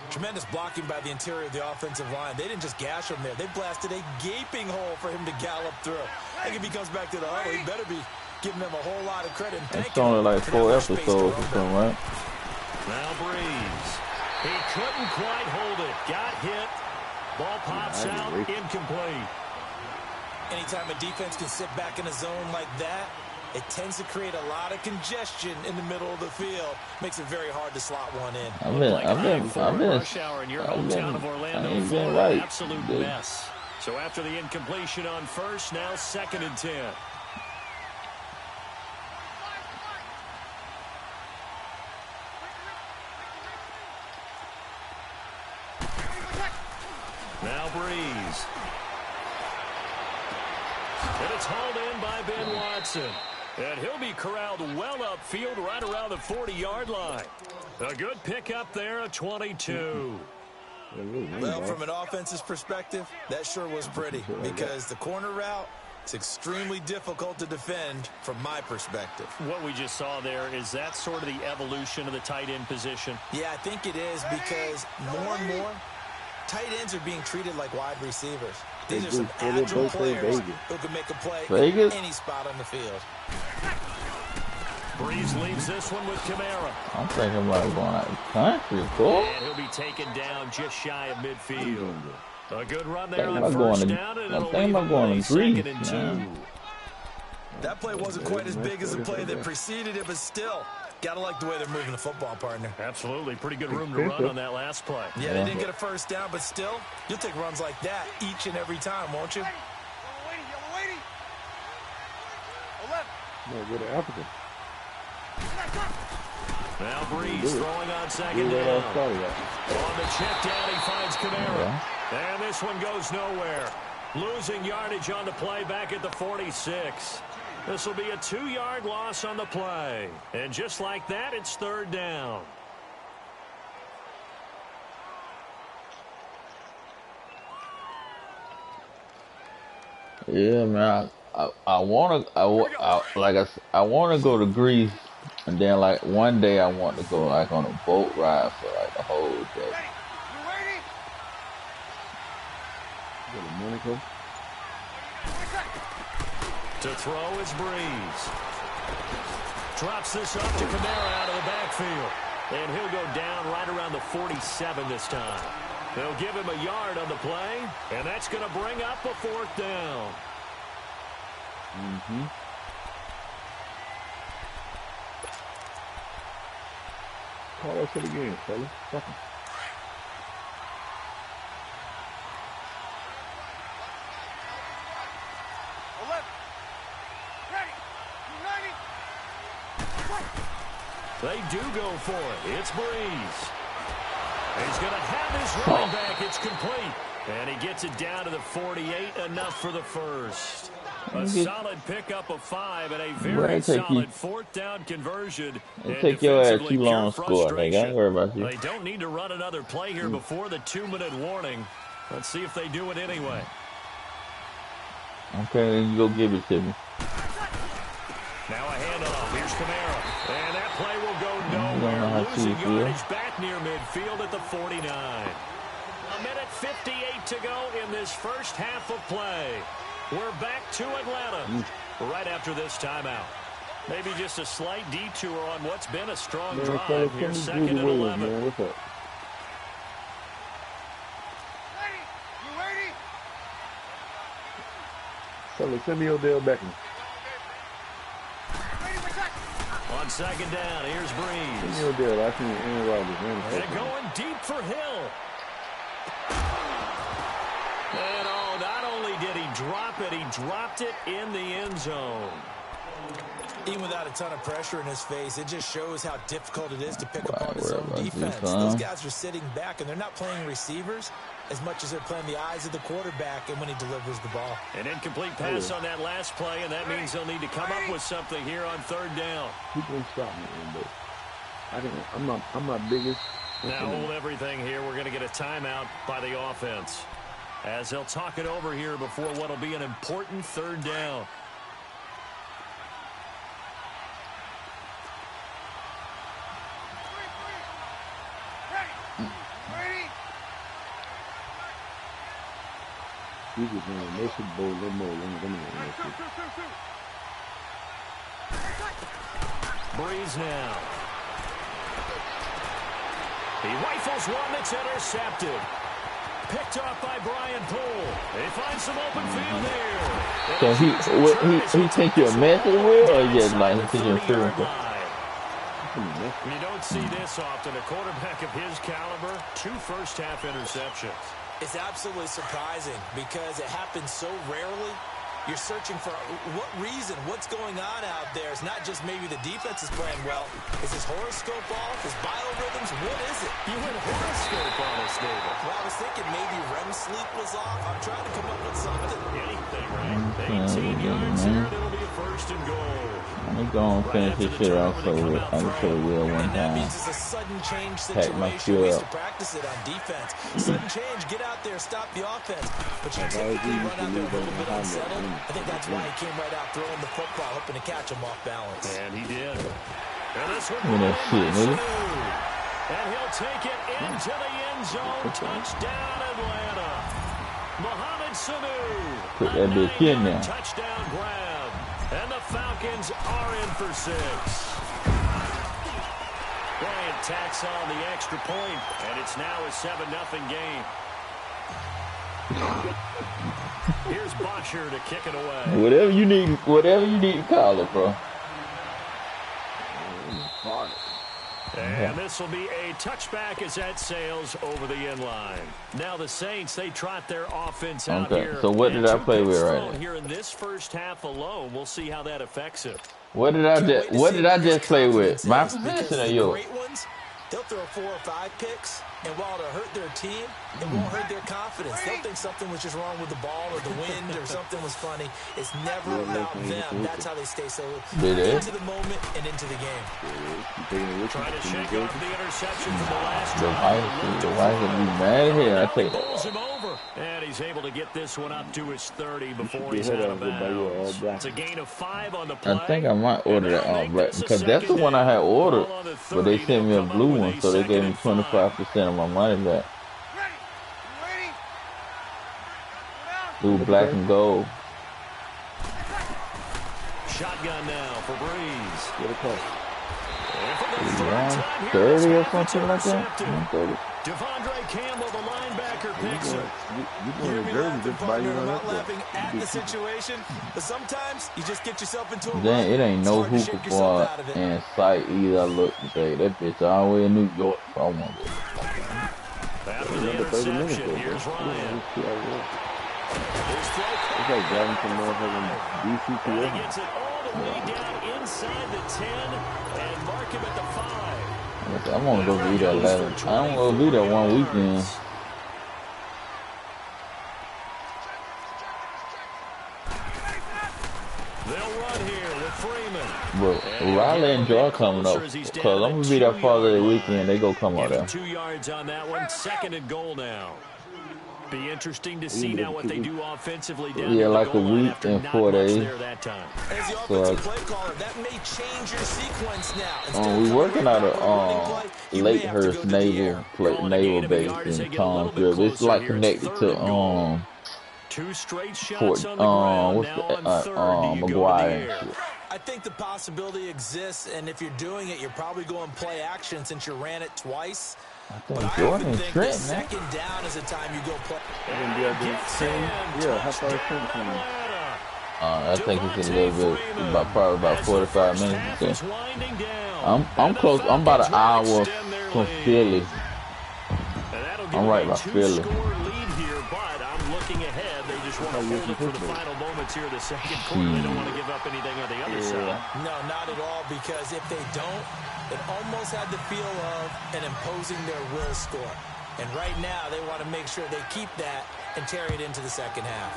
Tremendous blocking by the interior of the offensive line. They didn't just gash him there. They blasted a gaping hole for him to gallop through. I think if he comes back to the huddle, he better be giving them a whole lot of credit. It's only like 4 episodes or something, right? Now Breeze. He couldn't quite hold it. Got hit. Ball pops out, incomplete. Anytime a defense can sit back in a zone like that, it tends to create a lot of congestion in the middle of the field. Makes it very hard to slot one in. I've been rush hour in your hometown of Orlando, Florida, right. absolute mess. So after the incompletion on first, now 2nd and 10. Now Breeze. And it's hauled in by Ben Watson. And he'll be corralled well upfield right around the 40-yard line. A good pickup there, a 22. Well, from an offense's perspective, that sure was pretty because the corner route is extremely difficult to defend from my perspective. What we just saw there, is that sort of the evolution of the tight end position? Yeah, I think it is because more and more tight ends are being treated like wide receivers. These are some agile players who can make a play in any spot on the field. Breeze leaves this one with Kamara. I'm thinking about going out of country, cool. And he'll be taken down just shy of midfield. A good run there on first down, and it'll leave him 2nd and 2. That play wasn't quite as big as the play that preceded it, but still, gotta like the way they're moving the football, partner. Absolutely. Pretty good room to run on that last play. Yeah, they didn't get a first down, but still, you'll take runs like that each and every time, won't you? Yellow lady. 11. No, go to Africa. Now Breeze throwing on second down. On the check down, he finds Kamara. And this one goes nowhere. Losing yardage on the play back at the 46. This will be a 2-yard loss on the play. And just like that, it's third down. Yeah, man. I want to go to Greece, and then like one day I want to go like on a boat ride for like the whole day. You ready? Go to Monaco. To throw is Breeze. Drops this up to Kamara out of the backfield. And he'll go down right around the 47 this time. They'll give him a yard on the play, and that's going to bring up a fourth down. Call us to the game, fella. Fuck 'em. They do go for it. It's Breeze. He's going to have his running back. It's complete. And he gets it down to the 48. Enough for the first. A solid pickup of 5 and a very solid fourth down conversion. It'll take your ass too long to score. I ain't worry about you. They don't need to run another play here before the 2-minute warning. Let's see if they do it anyway. Okay, then you go give it to me. Now a handoff. Here's Kamara. And that play will go nowhere. Losing yardage back near midfield at the 49. A minute 58 to go in this first half of play. We're back to Atlanta right after this timeout. Maybe just a slight detour on what's been a strong drive here, second and 11. Man, what's up? You ready? Fella, send me Odell Beckham. On second down, here's Breeze. Send me Odell. I think Aaron Rodgers. They're going deep for Hill. And not only did he drop it, he dropped it in the end zone. Even without a ton of pressure in his face, it just shows how difficult it is to pick up on his own defense. Those guys are sitting back, and they're not playing receivers as much as they're playing the eyes of the quarterback and when he delivers the ball. An incomplete pass on that last play, and that means they'll need to come up with something here on third down. He can stop me, but I'm not biggest. Now hold everything here. We're going to get a timeout by the offense as they'll talk it over here before what will be an important third down. He's just going to miss it, bowl, no more. Breeze now. He rifles one that's intercepted. Picked off by Brian Poole. They find some open field here. So he think you're messing with, or just like he's interfering? You don't see this often. A quarterback of his caliber, 2 first-half interceptions. It's absolutely surprising because it happens so rarely. You're searching for what reason, what's going on out there. It's not just maybe the defense is playing well. Is his horoscope off? His biorhythms? What is it? You went horoscope on us, David. Well, I was thinking maybe REM sleep was off. I'm trying to come up with something. Anything, right? 18 yards here, and it'll be a first and goal. Let me go and finish this shit off so I can show Will one That time. means it's a sudden change Pack my situation. shit We used up. to practice it on defense. Sudden change, get out there, stop the offense. But you typically run out there a little bit unsettled. I think that's why he came right out throwing the football, hoping to catch him off balance. And he did. And this one Look at that shit, nigga. and he'll take it into the end zone. Touchdown, Atlanta. Mohamed Sanu. Put that bitch in there. Touchdown grab. And the Falcons are in for 6. Bryant tacks on the extra point, and it's now a 7-0 game. Here's Bosher to kick it away. Whatever you need to call it, bro. And this will be a touchback as that sails over the end line. Now the Saints, they trot their offense out here. So what did I play with right here in this first half alone? We'll see how that affects it. What did I just play with? My position or yours? They'll throw 4 or 5 picks, and while it'll hurt their team, it won't hurt their confidence. They'll think something was just wrong with the ball or the wind or something was funny. It's never about them. That's how they stay so into the moment and into the game. Trying to shake off the interception from the last The Vikings will be mad here. I take pulls him over, and he's able to get this one up to his 30 before he's out of bounds. It's a gain of 5 on the play. I think I might order that on black because that's the one I had ordered, but they sent me a blue one, so they gave me 25% of my money back. Blue, black, and gold. Shotgun now for Breeze. Get a call. 30 or something like that. 30. Devondre Campbell, the linebacker, picks it. You're dirty just by you not laughing at the situation, but sometimes you just get yourself into a Then it ain't no hooper ball in sight either. I look and say that bitch all the way in New York. So I want it. After the interception, here's Ryan. It's like driving from motherfucking DC to He gets it all the way down inside the 10 and mark him at the 5. I want to go be that last. I don't want to be that one weekend. They'll run here with Freeman. But Riley and Jar coming up because I'm gonna be that Father of the weekend. They go come out there. 2 yards on that one. 2nd and goal now. Be interesting to see now what they do offensively down like a week and 4 days. So that may change your sequence now. We working out of Lakehurst Naval Base in Townsville. It's like connected to 2 straight shots Fort, on the ground. Now on 3rd, McGuire. I think the possibility exists, and if you're doing it, you're probably going play action since you ran it twice. But I often think the second down is the time you go play. Yeah, how far is Trent from you? I think it's a little bit, probably about 45 minutes. I'm close. I'm about an hour from Philly. I'm right by Philly. Looking ahead, they just want to hold it for the final moments here of the second quarter. They don't want to give up anything on the other side. No, not at all, because if they don't, it almost had the feel of an imposing their will score. And right now, they want to make sure they keep that and carry it into the second half.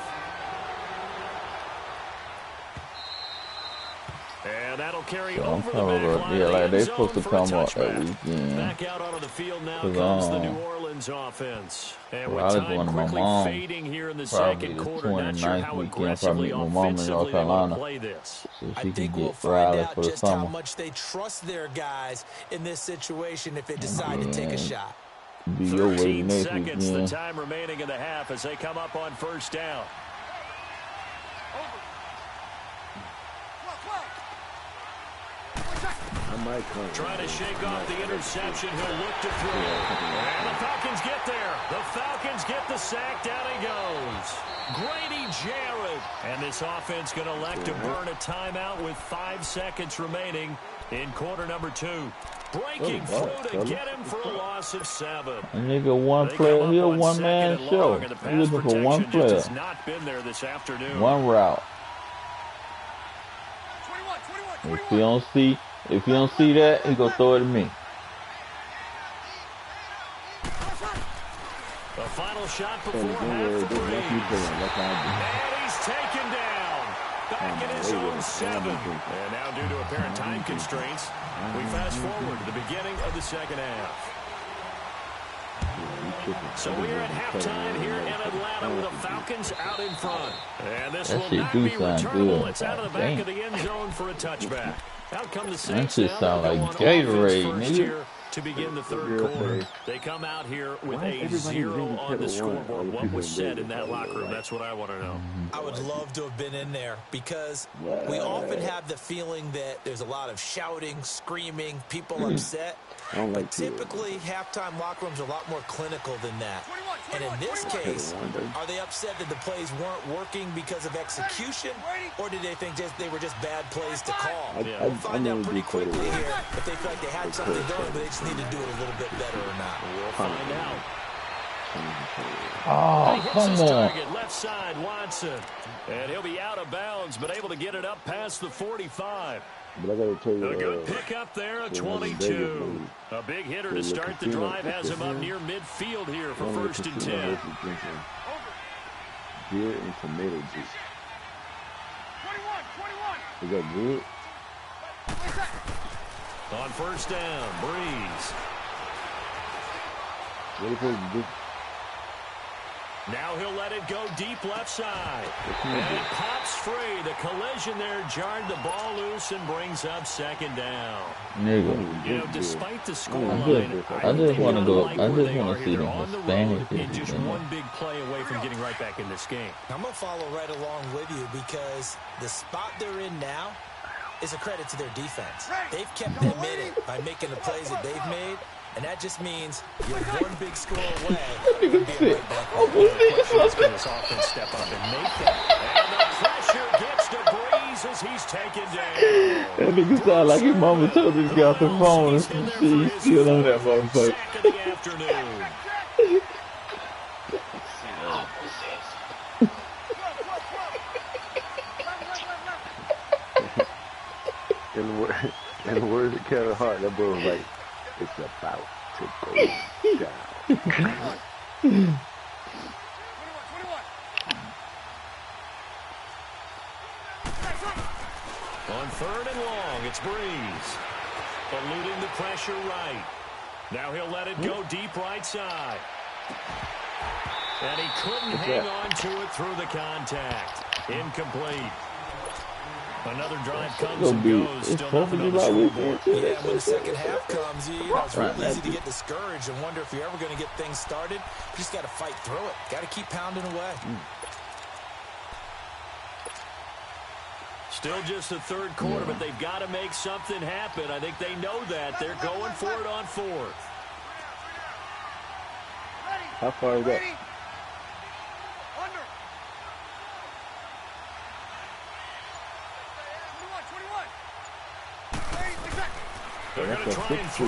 And that'll carry So over the back line. yeah, like they supposed to come up that weekend. Back out onto the field now comes the New Orleans offense. And with Probably time going to my quickly mom. fading here in the Probably second the quarter, not sure 29th how weekend. aggressively Probably my mom in North offensively they want to Carolina. play this. So I she think can we'll get find Riley out for the just how summer. much they trust their guys in this situation if they decide to take a shot. Be your way 13 next seconds the weekend. time remaining in the half as they come up on 1st down. Trying to shake off the interception. He'll look to throw. And the Falcons get there. The Falcons get the sack. Down he goes. Grady Jarrett. And this offense going to elect to burn a timeout with 5 seconds remaining in quarter number 2. Breaking through to get him for a loss of 7. A nigga one player, he a one-man show. He looking for one player. Has not been there this afternoon. One route. If you don't see that, he gonna throw it to me. The final shot before half for Breeze. And he's taken down. Back in his own 7. And now due to apparent time constraints, we fast forward to the beginning of the second half. So we're at halftime here in Atlanta with the Falcons out in front. And this will not be returnable. It's out of the back of the end zone for a touchback. Out come the Saints. That shit sound like Gatorade, nigga. to begin the third quarter. They come out here with a 0 on the scoreboard. What was said in that locker room? That's what I want to know. I would love to have been in there because we often have the feeling that there's a lot of shouting, screaming, people upset. But typically, halftime locker rooms are a lot more clinical than that. And in this case, are they upset that the plays weren't working because of execution, or did they think they were just bad plays to call? We'll find out pretty quickly here if they feel like they had something going, but they just need to do it a little bit better or not. We'll find out. Oh, come on. Target, left side, Watson. And he'll be out of bounds, but able to get it up past the 45. But I gotta tell you, a good pick up there, a 22. A big hitter to start the drive has him up near midfield here for 1st and 10. Beer and tomato juice. 21. Is that good? On 1st down, Breeze. What are you supposed to do? Now he'll let it go deep left side. And it pops free. The collision there jarred the ball loose and brings up 2nd down. Nigga. You know, despite the scoreline, I just want to go. I just want to see them Hispanic. And just one big play away from getting right back in this game. I'm going to follow right along with you because the spot they're in now is a credit to their defense. They've kept them in it by making the plays that they've made. And that just means you're one big score away from being right back. This offense step up and make it. And the pressure gets to Breeze as he's taken down. That nigga sound like his mama told him to get off the phone and some shit. He's still on that motherfucker. Sack of the afternoon. In the words of Kevin Hart, that boy was like, it's about to go down. 21. On 3rd and long, it's Breeze. Eluding the pressure right. Now he'll let it go deep right side. And he couldn't hang on to it through the contact. Incomplete. Another drive comes and goes. Still nothing on the scoreboard. Yeah, when the second half comes, it's real easy to get discouraged and wonder if you're ever going to get things started. You just got to fight through it. Got to keep pounding away. Still just the 3rd quarter, but they've got to make something happen. I think they know that. They're going for it on 4th. How far is that? They're going to try and throw.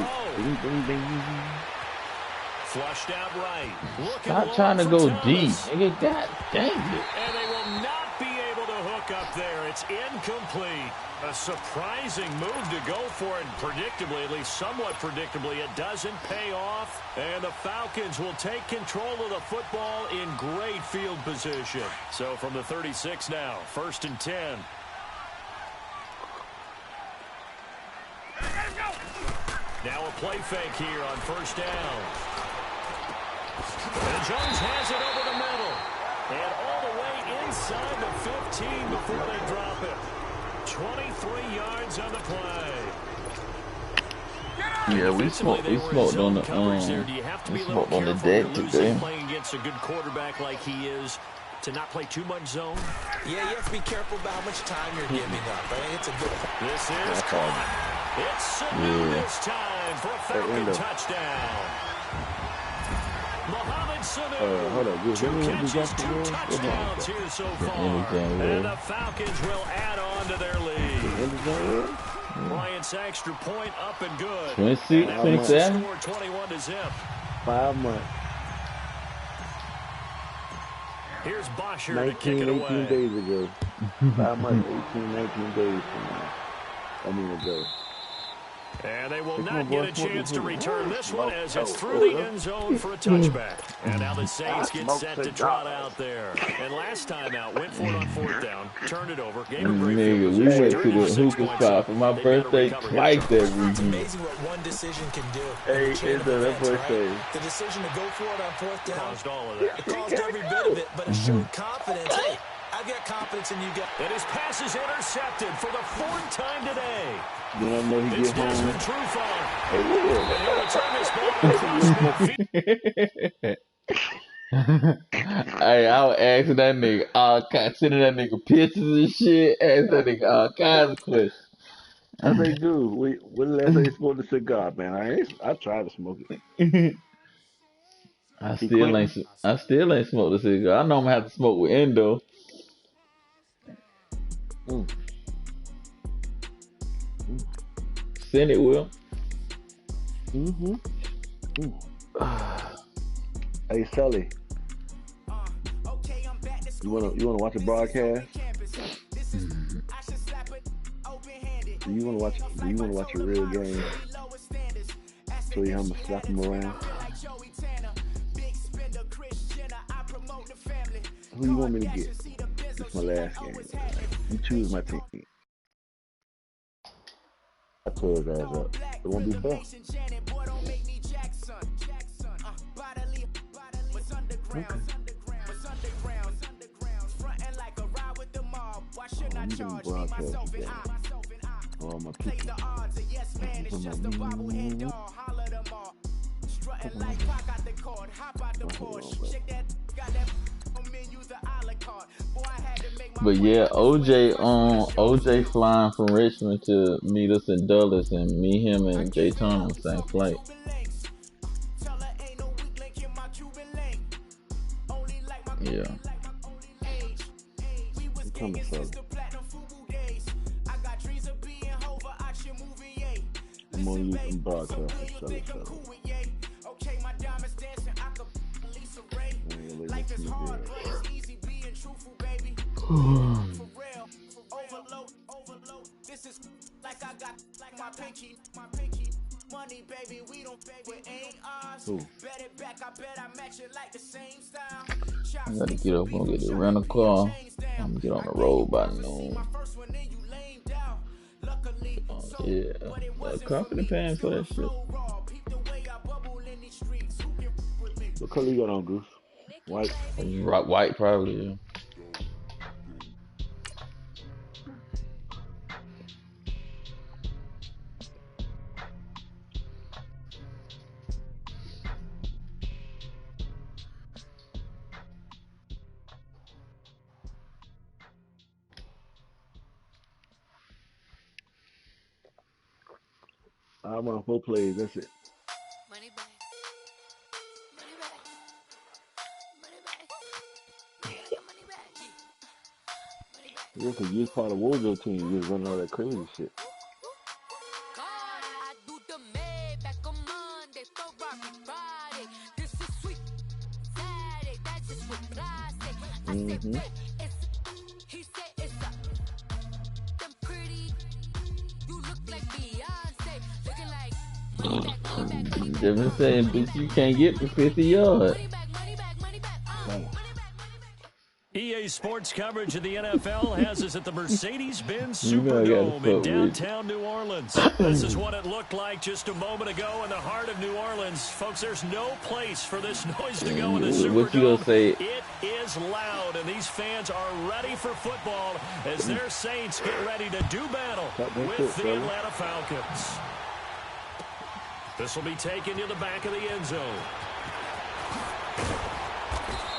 Flushed out right. Stop trying to go deep. Nigga, God dang it. And they will not be able to hook up there. It's incomplete. A surprising move to go for it. Predictably, at least somewhat predictably, it doesn't pay off. And the Falcons will take control of the football in great field position. So from the 36 now, 1st and 10. Now a play fake here on 1st down. And Jones has it over the middle. And all the way inside the 15 before they drop it. 23 yards on the play. Yeah, we smoked on the deck today. Playing against a good quarterback like he is, to not play too much zone. Yeah, you have to be careful about how much time you're giving up. I think it's a good. This is caught. It's Sanu this time for a Falcon touchdown. Mohamed Sanu, 2 catches, 2 touchdowns here so far. And the Falcons will add on to their lead. Bryant's extra point up and good. 26, 27. 21-0. 5 months. Here's Bosher 19, to kick it 18 away. days ago. 5 months, 18, 19 days from now. I mean ago. And they will not get a chance to return this one as it's through the end zone for a touchback. And now the Saints get set to trot out there. And last time out, went for it on 4th down, turned it over, gave a great Nigga, we went to the hookah spot for my birthday twice that weekend. It's amazing what one decision can do. Hey, that boy says. The decision to go for it on 4th down. Caused all of that. It caused every bit of it, but it showed confidence. Hey, I've got confidence in you guys. And his pass is intercepted for the 4th time today. You don't know he It's get home. Desmond Trufant, Hey, Will. And he'll return this ball across midfield. Hey, I was asking that nigga all kinds, sending that nigga pictures and shit, asking that nigga all kinds of questions. I say, dude, when the last time you smoked a cigar, man? I tried to smoke it. He quitting? I still ain't smoked a cigar. I know I'm gonna have to smoke with Endo. Mm, mm, Send it, Will. mm-hmm. Mm. Hey, Sully, you wanna watch a broadcast? Do you wanna watch a real game? Show you how I'm gonna slap him around. Who you want me to get? This is my last game. You choose my team. I tore his ass up. It won't be fair. Okay. I'm gonna broadcast the game. All my people. But yeah, OJ flying from Richmond to meet us in Dulles, and me, him, and Jayton on the same flight. Yeah. I'm coming, Sully. I'm gonna use some broadcast for Sully. This is like I got like my pinky money, baby. We don't pay with ain't ours. Bet it back, I bet I match it like the same style. I gotta get up and get the rental car. I'm gonna get on the road by noon. Yeah, that company paying for that shit. What color you got on, Goose? White. White probably. Yeah. I want 4 plays. That's it. Money back. Money back. Money back. Money back. Money back. Money back. Yeah, because you was part of Wojo team. You was running all that crazy shit. God, I do the Maybach on Monday, Ferrari Friday. This is sweet Saturday. That's just what plastic. I said, Mm-hmm. it's. He said it's a. Them pretty. You look like Beyonce. Looking like money back, money back, money back. They've been saying, bitch, you can't get to 50 yards. Money back, money back, money back. Nice. EA Sports coverage of the NFL has us at the Mercedes-Benz You know I gotta Superdome in fuck with you. downtown New Orleans. This is what it looked like just a moment ago in the heart of New Orleans. Folks, there's no place for this noise to go in the Superdome. What you gonna say? It is loud, and these fans are ready for football as their Saints get ready to do battle with the Atlanta Falcons. This will be taken to the back of the end zone.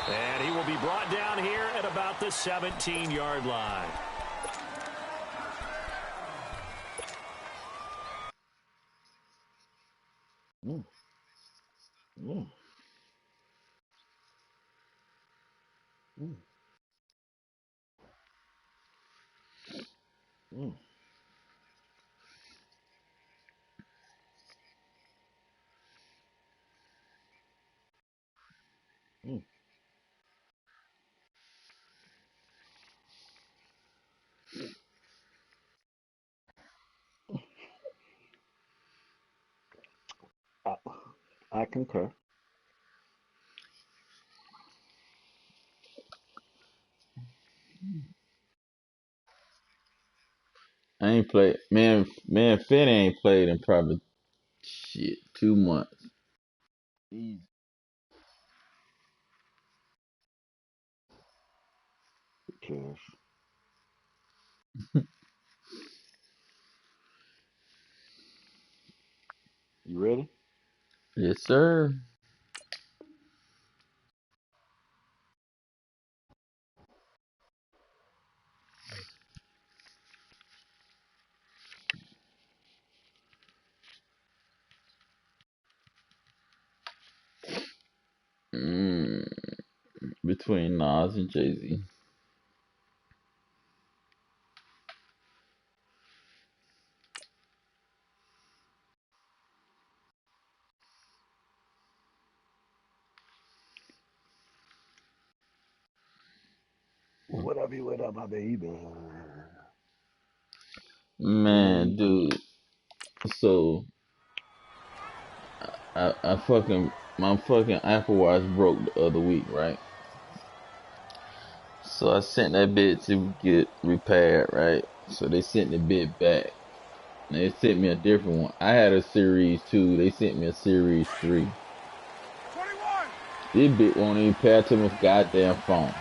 And he will be brought down here at about the 17-yard line. Mm. Mm. Mm. Mm. Mm. I, I concur. I ain't played. Man, Finn ain't played in probably 2 months. Easy. Cash. You ready? Yes, sir. Mm, between Nas and Jay-Z. What up, my baby? Man, dude. So I fucking my fucking Apple Watch broke the other week, right? So I sent that bit to get repaired, right? So they sent the bit back. And they sent me a different one. I had a Series 2. They sent me a Series 3. 21. This bit won't even pair to my goddamn phone.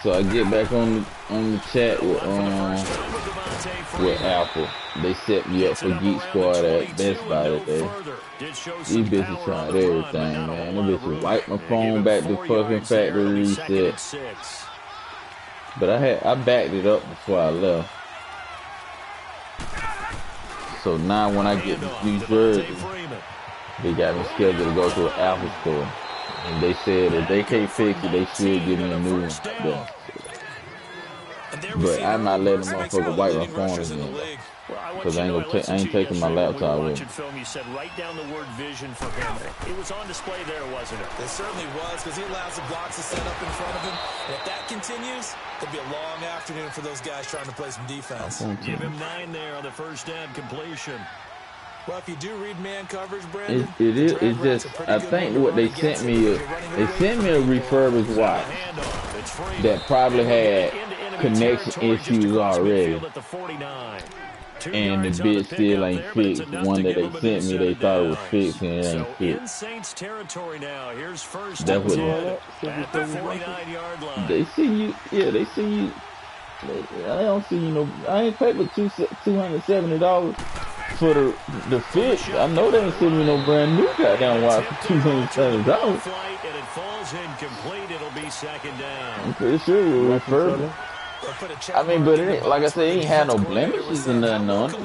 So I get back on the chat with Apple. They set me up for Geek Squad at Best Buy today. These bitches tried everything, man. Them bitches wiped my phone back to fucking factory reset. But I backed it up before I left. So now when I get to New Jersey, they got me scheduled to go to an Apple store. And they said if they can't fix it, they should give me a new one. But I'm not letting them motherfucker wipe my phone again. Because I ain't taking my laptop with me. Film, you said write down the word vision for him. It was on display there, wasn't it? It certainly was, because he allows the blocks to set up in front of him. And if that continues, it'll be a long afternoon for those guys trying to play some defense. Give him 9 there on the first down completion. Well, if you do read man coverage, Brandon, it is. It's just I think what they sent me a refurbished watch that probably had connection issues already, and the bit still ain't fixed. The one that they sent me, they thought it was fixed, and it ain't fixed. Saints territory now. Here's first That's what at the 49-yard line. They see you. Yeah, they see you. I don't see you. I ain't paid but $270 for the fix. I know they ain't sending me no brand new goddamn watch for $270. And it falls incomplete. It'll be second down. I'm pretty sure we'll refurb it. I mean, but it ain't, like I said, it ain't had no blemishes and nothing on it.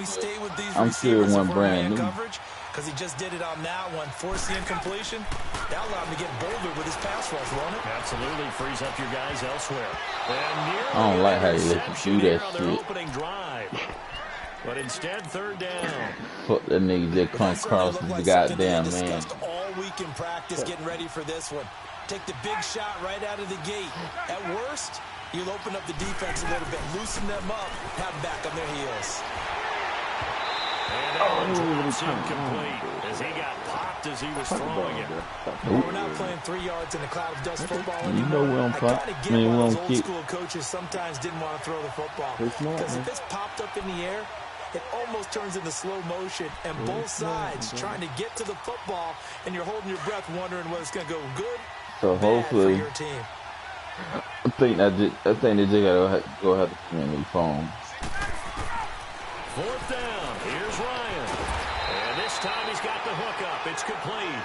I'm sure it wasn't brand new. Because he just did it on that one, forced the incompletion. That allowed him to get bolder with his pass rush, won't it? Absolutely frees up your guys elsewhere. I don't like how you let you do that shit. But instead, third down. Fuck that nigga just come across the goddamn man. All week in practice getting ready for this one. Take the big shot right out of the gate. At worst, you'll open up the defense a little bit, loosen them up, have them back on their heels. And it's incomplete as he got popped as he was throwing it. We're not playing 3 yards in a cloud of dust football anymore. You know we don't pop. I mean, we don't old school coaches sometimes didn't want to throw the football. Because if it's popped up in the air, it almost turns into slow motion, and both sides trying to get to the football, and you're holding your breath wondering whether it's going to go good so or hopefully, bad for your team. I think they just gotta go have to put in the phone. Fourth down. Here's Ryan. And this time he's got the hook up. It's complete.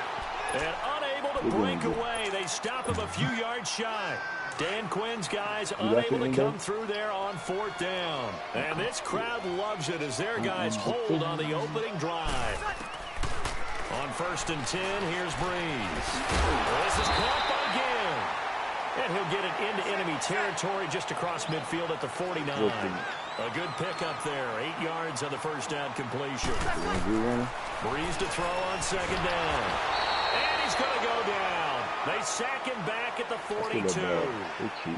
And unable to break away. They stop him a few yards shy. Dan Quinn's guys unable to come through there on fourth down. And this crowd loves it as their guys hold on the opening drive. On 1st and 10, here's Breeze. This is caught by Gill. And he'll get it into enemy territory just across midfield at the 49. A good pickup there. 8 yards on the first down completion. Breeze to throw on second down. And he's going to go down. They sack him back at the 42.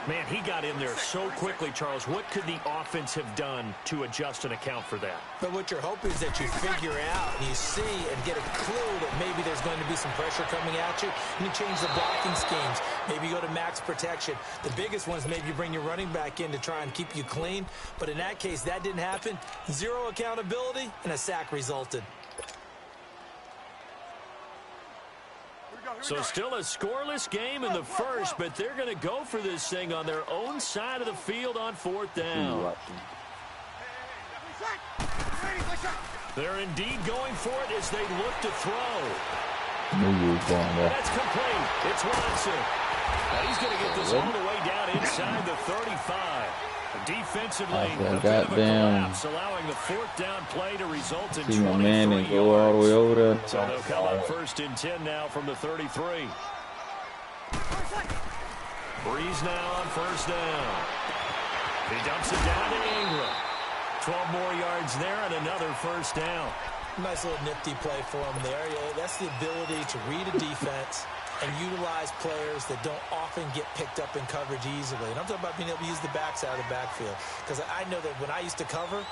Man, he got in there so quickly, Charles. What could the offense have done to adjust and account for that? But what you're hoping is that you figure out and you see and get a clue that maybe there's going to be some pressure coming at you, and you change the blocking schemes. Maybe you go to max protection. The biggest one is maybe you bring your running back in to try and keep you clean. But in that case, that didn't happen. Zero accountability, and a sack resulted. So still a scoreless game in the first, but they're going to go for this thing on their own side of the field on fourth down. They're indeed going for it as they look to throw. Knew you was going there. That's complete. It's Watson. Now he's going to get this all the way down inside the 35. Defensively, a bit of a collapse, allowing the fourth down play to result in 23 man and go all the way over there. So they'll come up 1st and 10 now from the 33. Breeze now on 1st down. He dumps it down to Ingram. 12 more yards there and another 1st down. Nice little nifty play for him there. Yeah, that's the ability to read a defense and utilize players that don't often get picked up in coverage easily. And I'm talking about being able to use the backside of the backfield. Because I know that when I used to cover,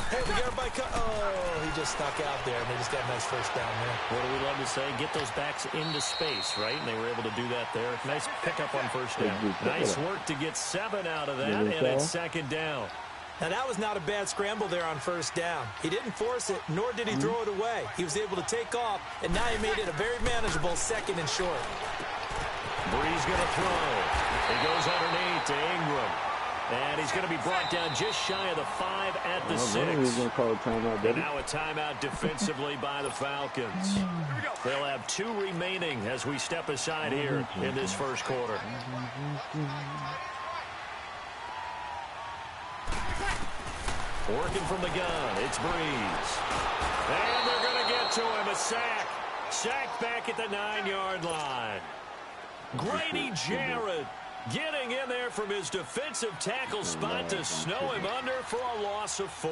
hey, we got everybody he just snuck out there, and they just got a nice 1st down there. What do we love to say? Get those backs into space, right? And they were able to do that there. Nice pickup on 1st down. Nice work to get 7 out of that, and it's 2nd down. Now, that was not a bad scramble there on 1st down. He didn't force it, nor did he throw it away. He was able to take off, and now he made it a very manageable 2nd and short. Breeze going to throw. He goes underneath to Ingram. And he's going to be brought down just shy of the 5 at the 6. And now a timeout defensively by the Falcons. They'll have 2 remaining as we step aside here in this 1st quarter. Working from the gun, it's Breeze. And they're going to get to him, a sack. Sack back at the 9-yard line. Grady Jarrett getting in there from his defensive tackle spot to snow him under for a loss of 4.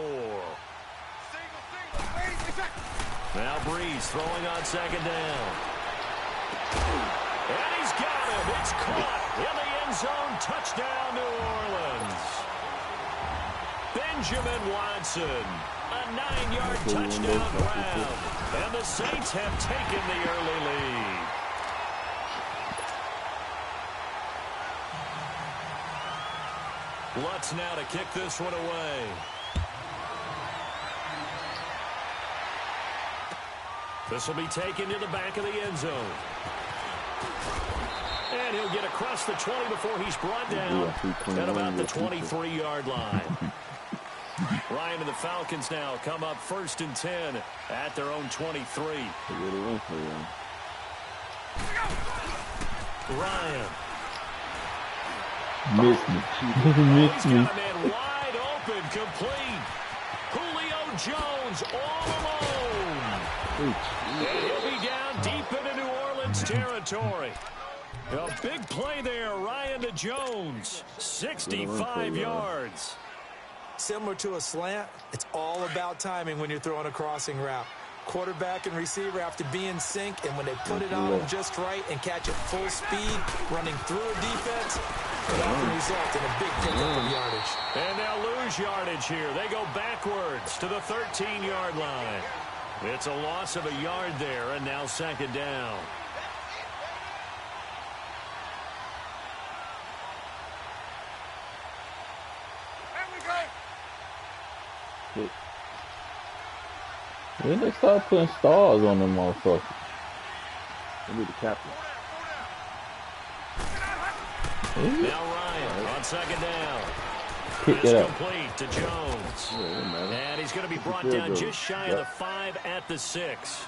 Now Breeze throwing on 2nd down. And he's got him. It's caught in the end zone. Touchdown, New Orleans. Benjamin Watson, a 9-yard touchdown grab. And the Saints have taken the early lead. Lutz now to kick this one away. This will be taken to the back of the end zone. And he'll get across the 20 before he's brought down at about the 23-yard line. Ryan and the Falcons now come up 1st and 10 at their own 23. Ryan. Missed me. He's got a man wide open, complete. Julio Jones all alone. And he'll be down deep into New Orleans territory. A big play there, Ryan to Jones. 65 yards. Similar to a slant, it's all about timing when you're throwing a crossing route. Quarterback and receiver have to be in sync, and when they put it on them just right and catch it full speed, running through a defense, it often results in a big pickup of yardage. And they'll lose yardage here. They go backwards to the 13-yard line. It's a loss of a yard there, and now 2nd down. When they start putting stars on them motherfuckers? I need the captain. Now Ryan on 2nd down. Pick it up. Complete to Jones. And he's going to be brought down just shy of the 5 at the 6.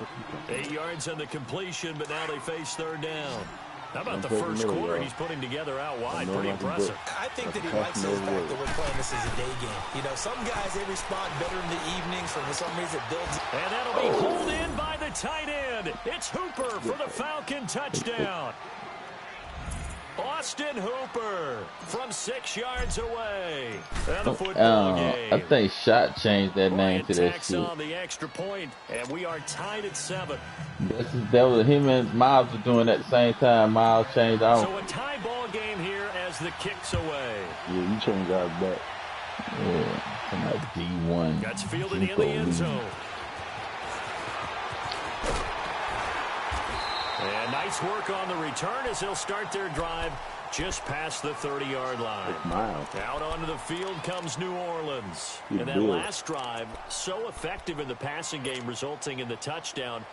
8 yards on the completion, but now they face 3rd down. How about the 1st quarter he's putting together out wide? Pretty impressive. I think that he likes the fact that we're playing this as a day game. You know, some guys, they respond better in the evenings, for some reason it builds. And that'll be pulled in by the tight end. It's Hooper for the Falcon touchdown. Austin Hooper from 6 yards away. And the football game. I think Shot changed that name to that shit. On the extra point, and we are tied at 7. That was him and Miles were doing at the same time. Miles changed out. So a tie ball game here as the kicks away. Yeah, you changed out back. Yeah, from like D1. Gets fielded in the end zone. And nice work on the return as they'll start their drive just past the 30-yard line. Out onto the field comes New Orleans. And that last drive, so effective in the passing game, resulting in the touchdown.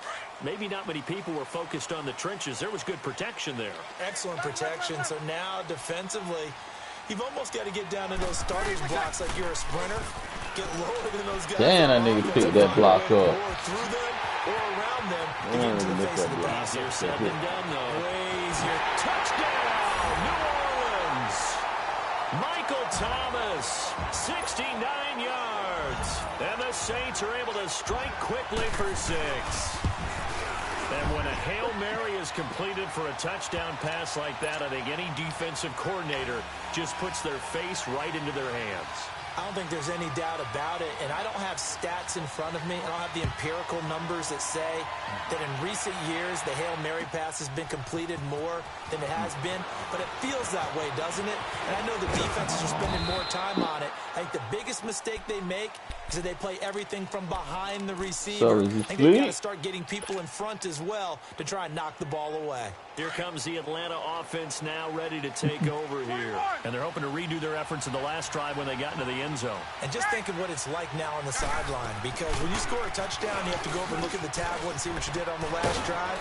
Maybe not many people were focused on the trenches. There was good protection there. Excellent protection. So now defensively, you've almost got to get down to those starters blocks like you're a sprinter. get lower than those guys. Damn, that nigga picked that block up. Or through them or around them to get into the face of the pass. Easier said than done, though. Way easier. Touchdown, New Orleans. Michael Thomas, 69 yards. And the Saints are able to strike quickly for 6. And when a Hail Mary is completed for a touchdown pass like that, I think any defensive coordinator just puts their face right into their hands. I don't think there's any doubt about it, and I don't have stats in front of me. I don't have the empirical numbers that say that in recent years the Hail Mary pass has been completed more than it has been, but it feels that way, doesn't it? And I know the defenses are spending more time on it. I think the biggest mistake they make is that they play everything from behind the receiver. I think they've got to start getting people in front as well to try and knock the ball away. Here comes the Atlanta offense now ready to take over here. And they're hoping to redo their efforts in the last drive when they got into the end zone. And just think of what it's like now on the sideline, because when you score a touchdown, you have to go over and look at the tablet and see what you did on the last drive.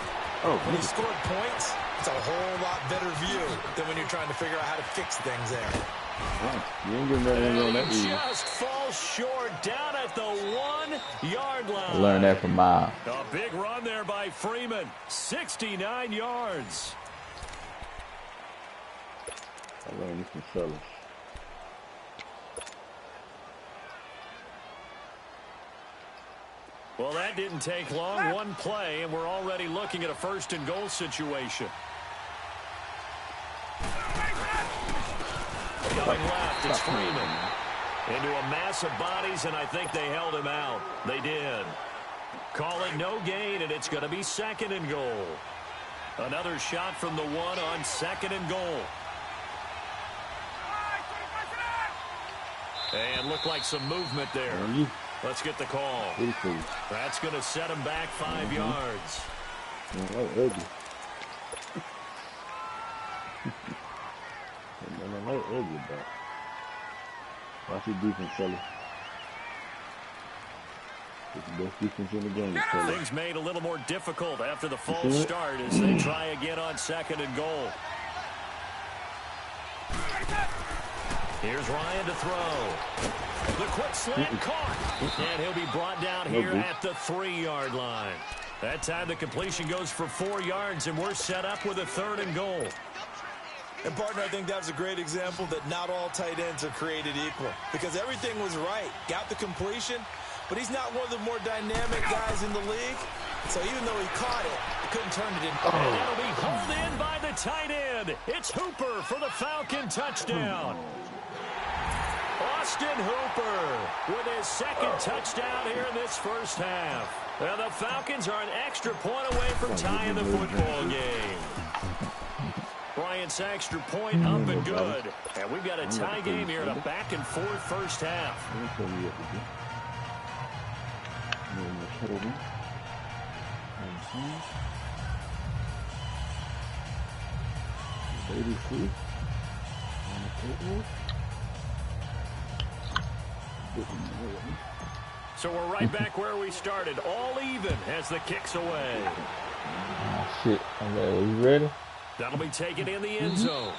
When you scored points, it's a whole lot better view than when you're trying to figure out how to fix things there. You ain't getting that on that easy. Just falls short down at the 1-yard line. I learned that from Miles. A big run there by Freeman. 69 yards. I learned this from fellas. Well, that didn't take long. One play, and we're already looking at a 1st and goal situation. Going left, it's Freeman. Into a mass of bodies, and I think they held him out. They did. Call it no gain, and it's going to be 2nd and goal. Another shot from the 1 on 2nd and goal. And looked like some movement there. Let's get the call. That's going to set him back 5 yards. Watch your defense, fella. It's the best defense in the game, fella. Things made a little more difficult after the false start as they try again on 2nd and goal. Here's Ryan to throw. The quick slant caught. And he'll be brought down here at the 3-yard line. That time the completion goes for 4 yards, and we're set up with a 3rd and goal. And, partner, I think that was a great example that not all tight ends are created equal, because everything was right. Got the completion, but he's not one of the more dynamic guys in the league. So even though he caught it, he couldn't turn it in. And it'll be pulled in by the tight end. It's Hooper for the Falcon touchdown. Austin Hooper with his 2nd touchdown here in this 1st half. And the Falcons are an extra point away from tying the football game. Bryant's extra point up and good. And we've got a tie game here in a back-and-forth 1st half. So we're right back where we started. All even as the kick's away. Shit. Okay, you ready? That'll be taken in the end zone.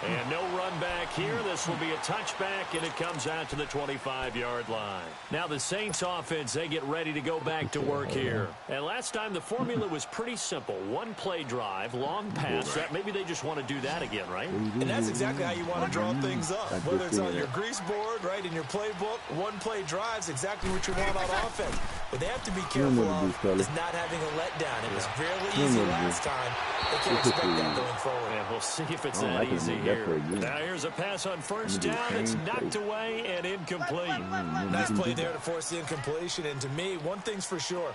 And no run back here. This will be a touchback, and it comes out to the 25-yard line. Now the Saints offense, they get ready to go back to work here. And last time the formula was pretty simple. 1-play drive, long pass. That maybe they just want to do that again, right? And that's exactly how you want to draw things up. Whether it's on your grease board, right, in your playbook, 1-play drive's exactly what you want on offense. What they have to be careful of is not having a letdown. It was fairly easy last time. They can't expect that going forward. And we'll see if it's that easy here. Now here's a pass on 1st down. It's knocked away and incomplete. Nice play there to force the incompletion. And to me, one thing's for sure.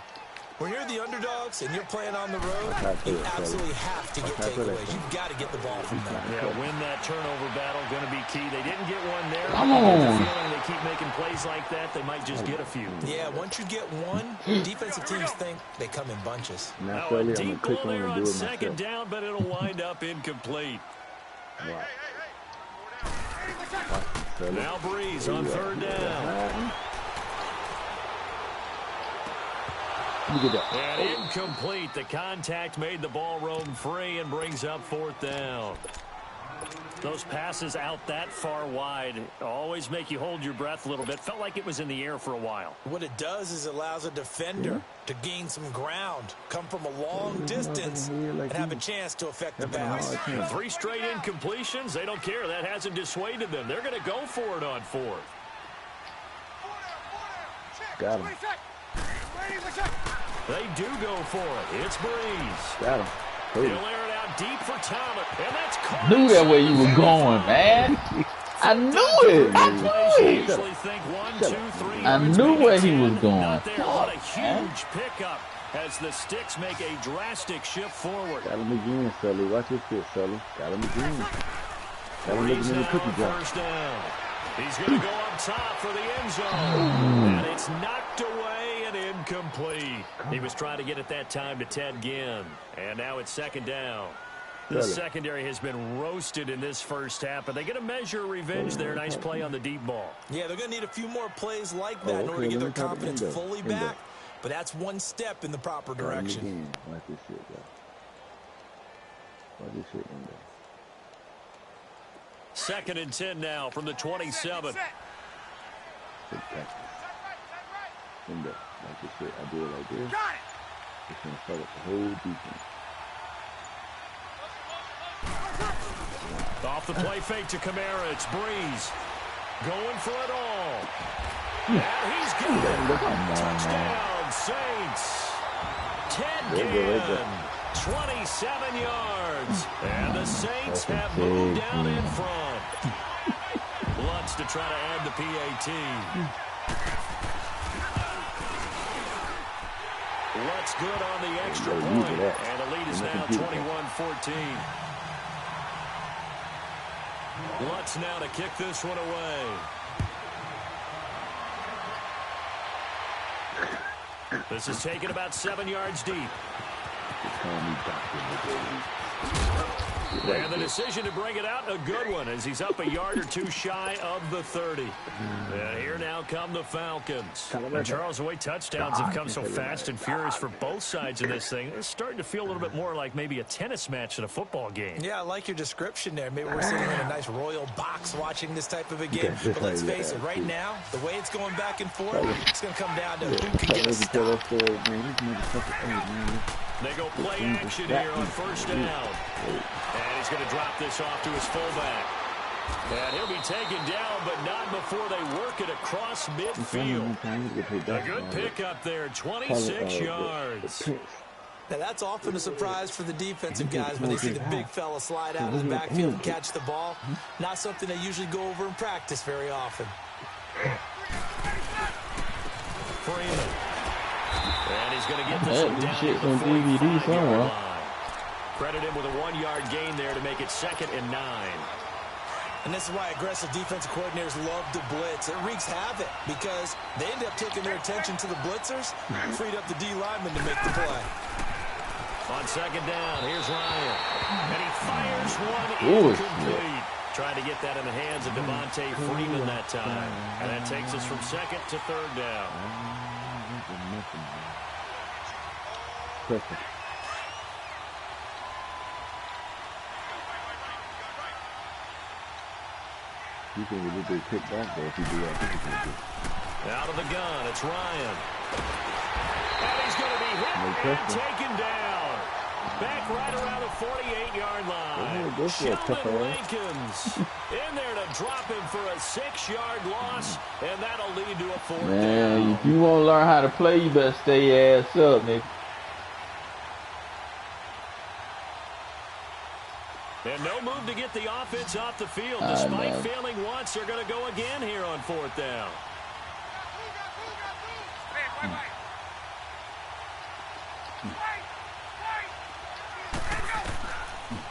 When you're the underdogs and you're playing on the road, you absolutely have to get takeaways. You've got to get the ball from them. Yeah, win that turnover battle, going to be key. They didn't get one there. Come on. They keep making plays like that, they might just get a few. Yeah, once you get one, defensive teams think they come in bunches. Now a deep ball there on 2nd down, but it'll wind up incomplete. Now Breeze on 3rd down. And incomplete. The contact made the ball roam free and brings up 4th down. Those passes out that far wide always make you hold your breath a little bit. Felt like it was in the air for a while. What it does is it allows a defender to gain some ground, come from a long distance, and have a chance to affect the pass. 3 straight incompletions. They don't care. That hasn't dissuaded them. They're going to go for it on 4th. Got him. They do go for it. It's Breeze. Got him. He'll air it out deep for Thomas. And that's caught. Knew that way you were going, man. I knew it. I knew it. I knew where he was going. What a huge pickup as the Sticks make a drastic shift forward. Got him again, Sully. Watch this fit, Sully. Got him again. Got him looking in the cookie jar. First down. He's going to go up top for the end zone. And it's knocked away and incomplete. He was trying to get it that time to Ted Ginn. And now it's 2nd down. The secondary has been roasted in this first half, but they get a measure of revenge there. Nice play on the deep ball. Yeah, they're going to need a few more plays like that in order to get their confidence fully back. But that's one step in the proper direction. Watch this shit, bro. Watch this shit, bro. 2nd and 10 now from the 27. In there. Like this shit. I do it like this. It's going to fuck up the whole defense. Off the play fake to Kamara. It's Breeze. Going for it all. And he's got it. Touchdown, Saints. Ted Ginn. 27 yards. And the Saints have moved down in front. Lutz to try to add the PAT. Lutz good on the extra point. And the lead is now 21-14. Lutz now to kick this one away. This is taken about 7 yards deep. And the decision to bring it out, a good one, as he's up a yard or two shy of the 30. And here now come the Falcons. And Charles, the way touchdowns have come so fast and furious for both sides of this thing, it's starting to feel a little bit more like maybe a tennis match than a football game. Yeah, I like your description there. Maybe we're sitting in a nice royal box watching this type of a game. But let's face it, right now, the way it's going back and forth, it's going to come down to who can get a stop. They go play action here on 1st down. And he's going to drop this off to his fullback. And he'll be taken down, but not before they work it across midfield. A good pickup there, 26 yards. Now, that's often a surprise for the defensive guys when they see the big fella slide out of the backfield and catch the ball. Not something they usually go over in practice very often. Freeman. And he's going to get this one down to the 45-yard line. Credit him with a 1-yard gain there to make it 2nd and 9. And this is why aggressive defensive coordinators love to blitz. It wreaks havoc because they end up taking their attention to the blitzers, freed up the D lineman to make the play. On 2nd down, here's Ryan. And he fires one incomplete. Trying to get that in the hands of Devontae Freeman that time. And that takes us from 2nd to 3rd down. Perfect. You can really do a quick back there if you do that. Out of the gun, it's Ryan. And he's going to be hit and taken down. Back right around the 48-yard line. Sheldon Rankins in there to drop him for a 6-yard loss, and that'll lead to a 4th down. Man, if you want to learn how to play, you better stay your ass up, nigga. And no move to get the offense off the field. Despite failing once, they're going to go again here on 4th down.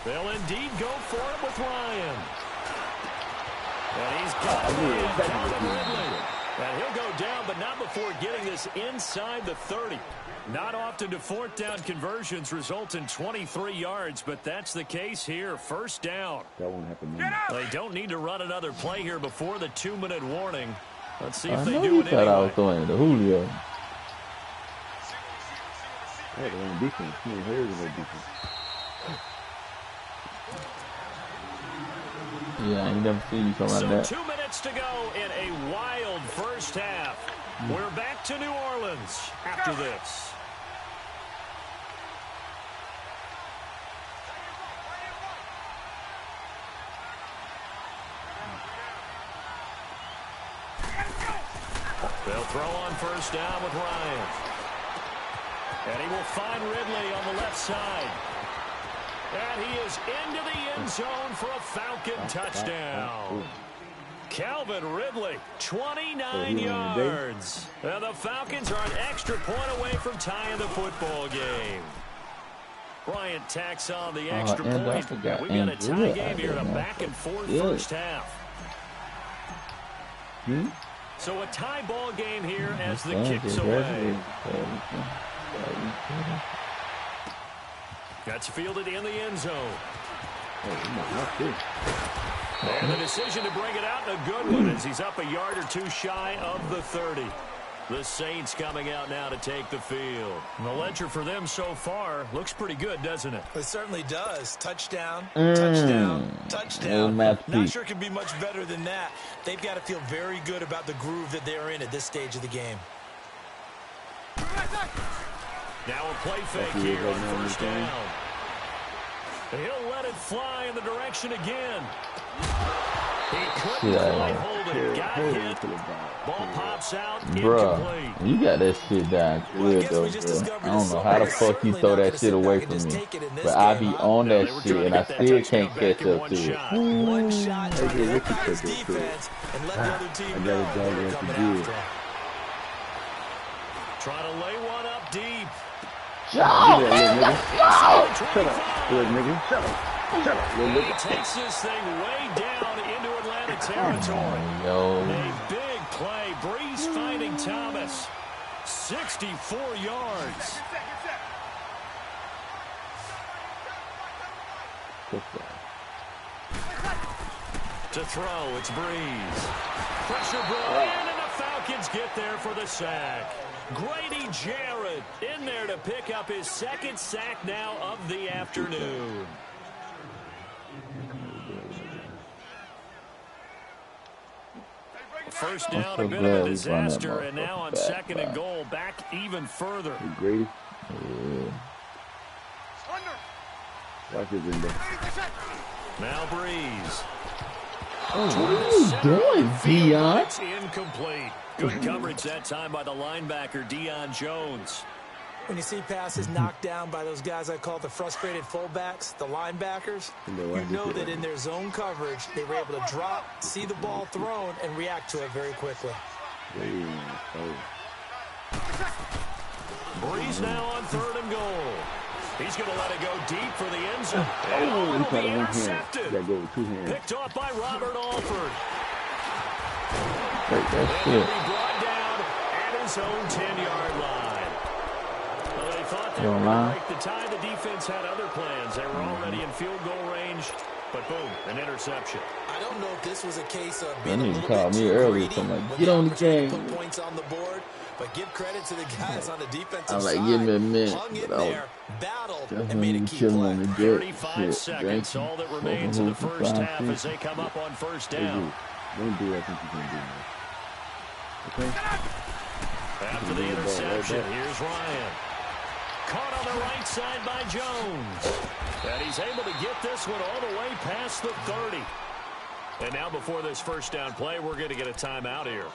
They'll indeed go for it with Ryan. And he's got it. And he'll go down, but not before getting this inside the 30. Not often do 4th down conversions result in 23 yards, but that's the case here. 1st down. That won't happen. They don't need to run another play here before the 2-minute warning. Let's see if I they know do you it thought I was anyway. throwing the Julio. Hey, they're on defense. He ain't heard of no defense. Yeah, I ain't never seen you talking about that. 2 minutes to go in a wild first half. We're back to New Orleans after this. They'll throw on first down with Ryan. And he will find Ridley on the left side. And he is into the end zone for a Falcon touchdown. Calvin Ridley, 29 yards. And the Falcons are an extra point away from tying the football game. Bryant tacks on the extra point. We've got a tie game here, a back-and-forth first half. So a tie ball game here as the kick's away. That's fielded in the end zone. And the decision to bring it out, a good one, as he's up a yard or two shy of the 30. The Saints coming out now to take the field. And the ledger for them so far looks pretty good, doesn't it? It certainly does. Touchdown, touchdown, touchdown. Not sure it can be much better than that. They've got to feel very good about the groove that they're in at this stage of the game. Now a play fake here on first down. He'll let it fly in the direction again. He couldn't quite hold it. Got hit. Ball pops out. Incomplete. You got that shit down good, though, bro. I don't know how the fuck you throw that shit away from me. But I be on that shit, and I still can't catch up to it. One shot trying to help out his defense and let the other team know what they're coming after. Try to lay one up deep. Shut up, little nigga. Shut up. He takes this thing way down into Atlanta territory. A big play. Breeze finding Thomas. 64 yards. To throw, it's Breeze. Pressure brought in, and the Falcons get there for the sack. Grady Jarrett in there to pick up his second sack now of the afternoon. First down, a bit of a disaster, and now on second and goal, back even further. Grady. Watch his window. Now Breeze. What are you doing, Dion? It's incomplete. Good coverage that time by the linebacker, Deion Jones. When you see passes knocked down by those guys I call the frustrated fullbacks, the linebackers, you know that in their zone coverage, they were able to drop, see the ball thrown, and react to it very quickly. Breeze now on third and goal. He's going to let it go deep for the end zone. Oh, it'll be intercepted. Go with 2 hands. Picked off by Robert Alford. Break that He'll shit. be brought down at his own 10-yard line. Well, they thought they were going to break the tie. The defense had other plans. They were already in field goal range, but boom, an interception. I don't know if this was a case of being a That nigga little called bit me too earlier, greedy so I'm like, when get the on the opportunity game. to put points on the board, but give credit to the guys on the defensive I'm like, side. give me a minute. Hung in But I was there, battled, and made a key chilling play. on the deck. 35 seconds, all that remains in the first half as they come up on first down. Don't do what I think you can do, man. Okay? After the interception, here's Ryan. Caught on the right side by Jones. And he's able to get this one all the way past the 30. And now before this first down play, we're going to get a timeout here.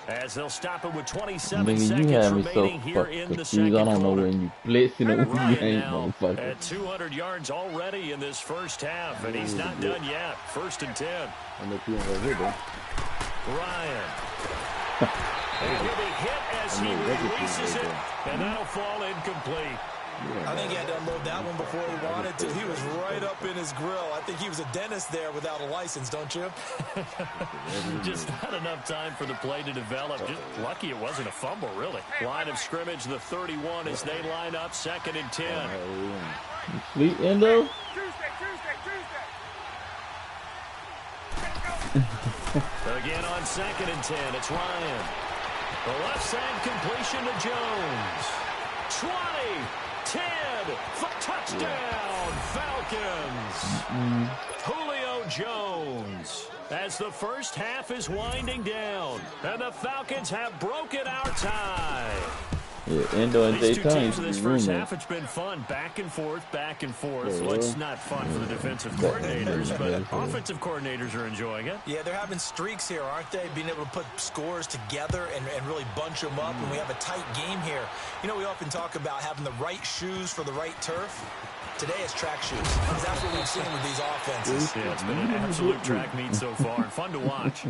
As they'll stop it with 27 seconds remaining here in the second quarter. I don't know when you blitzing it when you ain't, Ryan motherfucker. at 200 yards already in this first half, and he's not done yet. First and 10. I'm not feeling right here, bro. Ryan. And he'll be hit as he releases it, and that'll fall incomplete. I think he had to unload that one before he wanted to. He was right up in his grill. I think he was a dentist there without a license, don't you? Just not enough time for the play to develop. Just lucky it wasn't a fumble, really. Line of scrimmage, the 31 as they line up, second and 10. Sweet Endo. Again on second and 10, it's Ryan. The left side completion to Jones. 20, 10. Touchdown, Falcons. Julio Jones. As the first half is winding down, and the Falcons have broken our tie. Yeah, Endo and These two Dayton teams used in to this be first roommates. half, it's been fun. Back and forth, back and forth. Yeah. Well, it's not fun for the defensive coordinators, but offensive coordinators are enjoying it. Yeah, they're having streaks here, aren't they? Being able to put scores together and really bunch them up, and we have a tight game here. You know, we often talk about having the right shoes for the right turf. Today is track shoes, because that's what we've seen with these offenses. Yeah, it's been an absolute track meet so far, and fun to watch.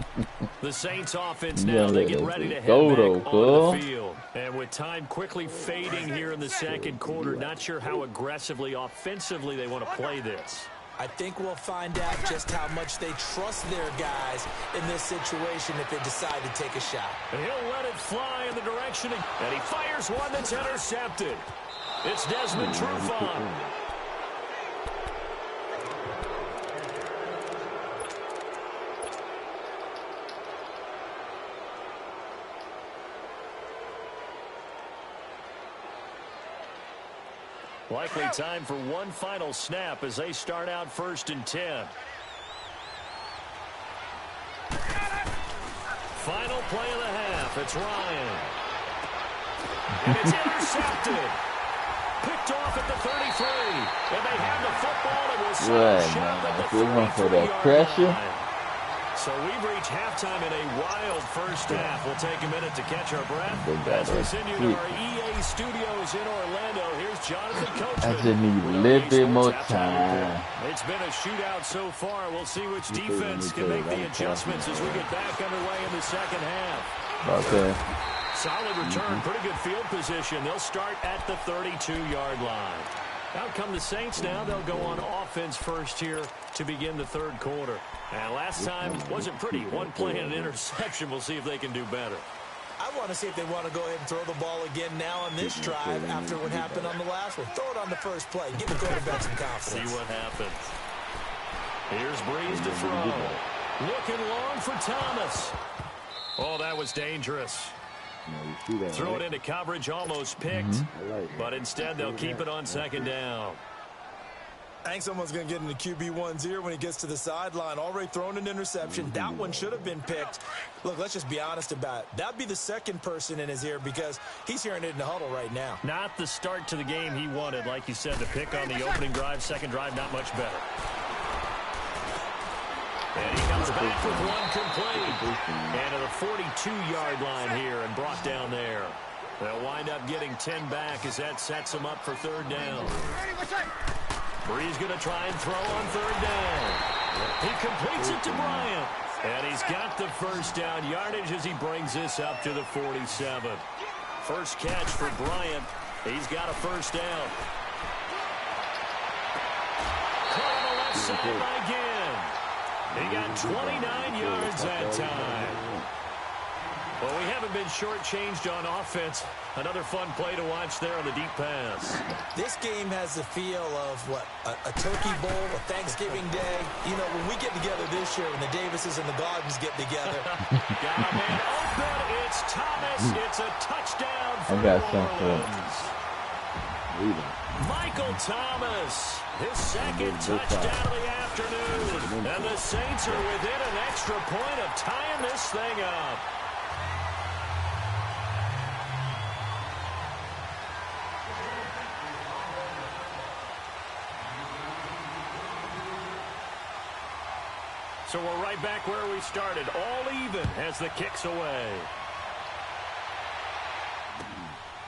The Saints offense now, they get ready to head back on the field. And with time quickly fading here in the second quarter, not sure how aggressively, offensively they want to play this. I think we'll find out just how much they trust their guys in this situation if they decide to take a shot. And he'll let it fly in the direction, and he fires one that's intercepted. It's Desmond Trufant. Likely time for one final snap as they start out 1st and 10. Final play of the half. It's Ryan. And it's intercepted. Picked off at the 33. And they have the football. It was shot at the 43-yard line. So we've reached halftime in a wild first half. We'll take a minute to catch our breath. As we send you to our EA studios in Orlando, here's Jonathan Coachman. I just need a little bit more time. It's been a shootout so far. We'll see which defense can make the adjustments as we get back underway in the second half. Okay. Solid return, pretty good field position. They'll start at the 32-yard line. Out come the Saints now. They'll go on offense first here to begin the third quarter. And last time wasn't pretty. One play and an interception. We'll see if they can do better. I want to see if they want to go ahead and throw the ball again now on this drive after what happened on the last one. Throw it on the first play. Give the quarterback some confidence. See what happens. Here's Breeze to throw. Looking long for Thomas. Oh, that was dangerous. Throw it into coverage, almost picked, but instead they'll keep it on second down. I think someone's going to get into QB1's ear when he gets to the sideline. Already thrown an interception. That one should have been picked. Look, let's just be honest about it. That'd be the second person in his ear because he's hearing it in the huddle right now. Not the start to the game he wanted, like you said, to pick on the opening drive. Second drive, not much better. And he comes back with one complete. And to the 42-yard line here and brought down there. They'll wind up getting 10 back as that sets them up for third down. Breeze going to try and throw on third down. He completes it to Bryant. And he's got the first down yardage as he brings this up to the 47. First catch for Bryant. He's got a first down. Caught on the left side by Ginn. He got 29 yards that time. Well, we haven't been shortchanged on offense. Another fun play to watch there on the deep pass. This game has the feel of, what, a turkey bowl, a Thanksgiving day. You know, when we get together this year, when the Davises and the Gardens get together. Got a man open. It's Thomas. It's a touchdown for I got New Orleans. Michael Thomas, his second touchdown of the afternoon. And the Saints are within an extra point of tying this thing up. So we're right back where we started, all even as the kick's away.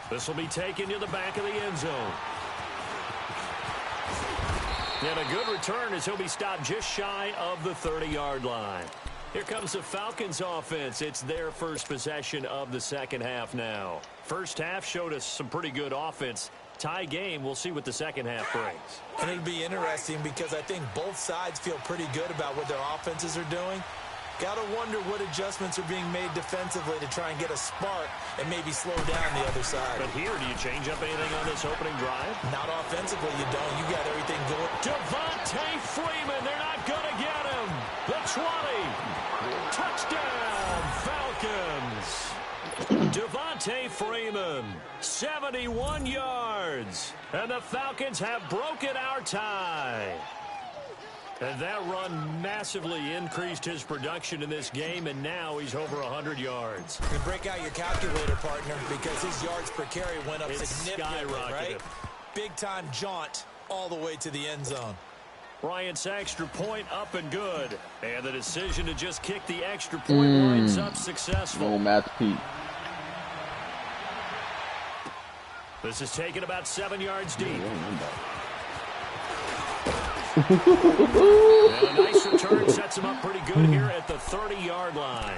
This will be taken to the back of the end zone. And a good return as he'll be stopped just shy of the 30-yard line. Here comes the Falcons offense. It's their first possession of the second half now. First half showed us some pretty good offense. Tie game, we'll see what the second half brings. And it'll be interesting because I think both sides feel pretty good about what their offenses are doing. Got to wonder what adjustments are being made defensively to try and get a spark and maybe slow down the other side. But here, do you change up anything on this opening drive? Not offensively, you don't. You got everything going. Devontae Freeman, they're not going to get him. The 20. Touchdown, Falcons. Devontae Freeman, 71 yards. yards. And the Falcons have broken our tie. And that run massively increased his production in this game, and now he's over 100 yards. You break out your calculator, partner, because his yards per carry went up significantly, right? Big-time jaunt all the way to the end zone. Bryant's extra point up and good. And the decision to just kick the extra point winds up successful. No match Pete. This is taken about 7 yards deep. And a nice return sets him up pretty good here at the 30-yard line.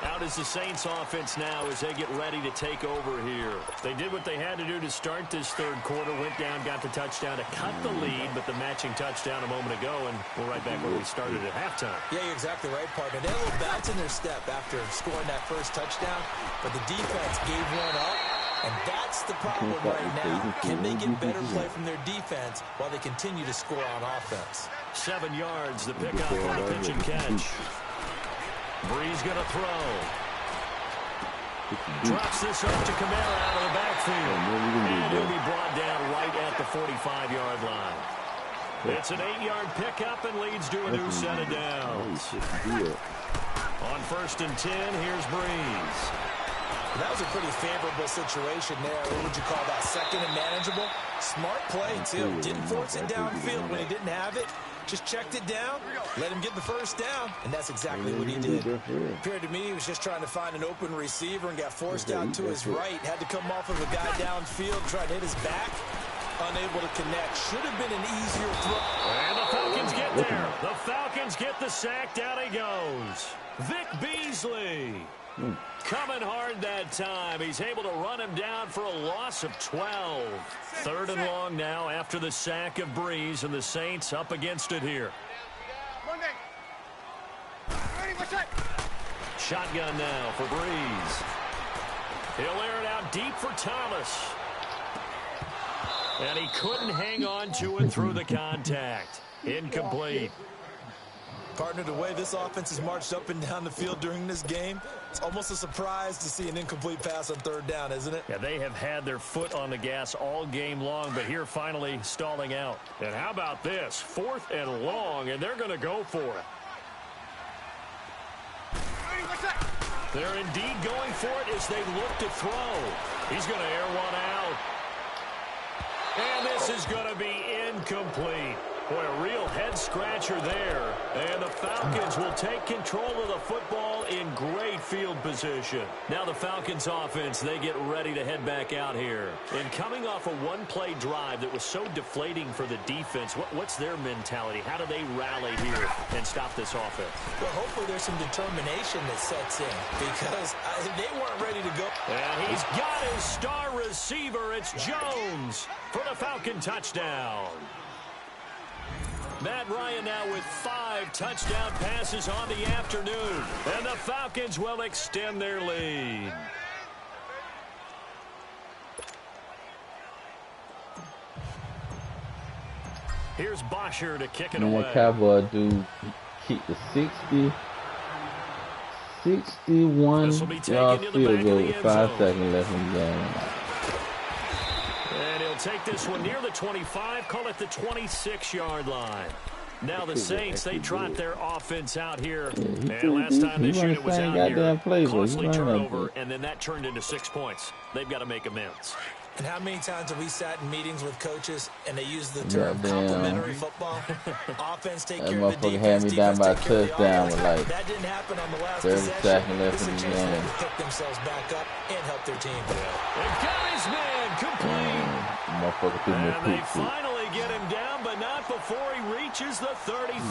Out is the Saints offense now as they get ready to take over here. They did what they had to do to start this third quarter, went down, got the touchdown to cut the lead, but the matching touchdown a moment ago, and we're right back where we started at halftime. Yeah, you're exactly right, partner. They had a little bounce in their step after scoring that first touchdown, but the defense gave one up, and that's the problem right now. Can they get better play from their defense while they continue to score on offense? 7 yards, the pickup on a pitch and catch. Breeze going to throw. Drops this up to Kamara out of the backfield. And he'll be brought down right at the 45-yard line. It's an 8-yard pickup and leads to a new set of downs. On 1st and 10, here's Breeze. That was a pretty favorable situation there. What would you call that? Second and manageable? Smart play, too. Didn't force it downfield when he didn't have it. Just checked it down, let him get the first down, and that's exactly what he did. Appeared to me he was just trying to find an open receiver and got forced out to his right. Had to come off of a guy downfield, try to hit his back. Unable to connect. Should have been an easier throw. And the Falcons get there. The Falcons get the sack. Down he goes. Vic Beasley. Coming hard that time. He's able to run him down for a loss of 12. 3rd and long now after the sack of Breeze, and the Saints up against it here. Shotgun now for Breeze. He'll air it out deep for Thomas. And he couldn't hang on to it through the contact. Incomplete. Partner, the way this offense has marched up and down the field during this game, it's almost a surprise to see an incomplete pass on 3rd down, isn't it? Yeah, they have had their foot on the gas all game long, but here finally stalling out. And how about this? 4th and long, and they're going to go for it. They're indeed going for it as they look to throw. He's going to air one out. And this is going to be incomplete. Boy, a real head-scratcher there. And the Falcons will take control of the football in great field position. Now the Falcons offense, they get ready to head back out here. And coming off a one-play drive that was so deflating for the defense, what's their mentality? How do they rally here and stop this offense? Well, hopefully there's some determination that sets in because they weren't ready to go. And he's got his star receiver. It's Jones for the Falcon touchdown. Matt Ryan now with 5 touchdown passes on the afternoon. And the Falcons will extend their lead. Here's Bosher to kick it away. That Cowboy dude kicked the 61-yard field goal with 5 seconds left in the game. And he'll take this one near the 25, call it the 26-yard line. Now the Saints, they trot their offense out here. And last time this unit was out here, costly turnover, and then that turned into 6 points. They've got to make amends. And how many times have we sat in meetings with coaches and they use the term complementary football? Offense take care of the defense, had me down by a touchdown with like that didn't happen on the last 30 possession. seconds left It's in a the chance for them game. to pick themselves back up and help their team. And got his man complete. And they finally get him down, but not before he reaches the 34.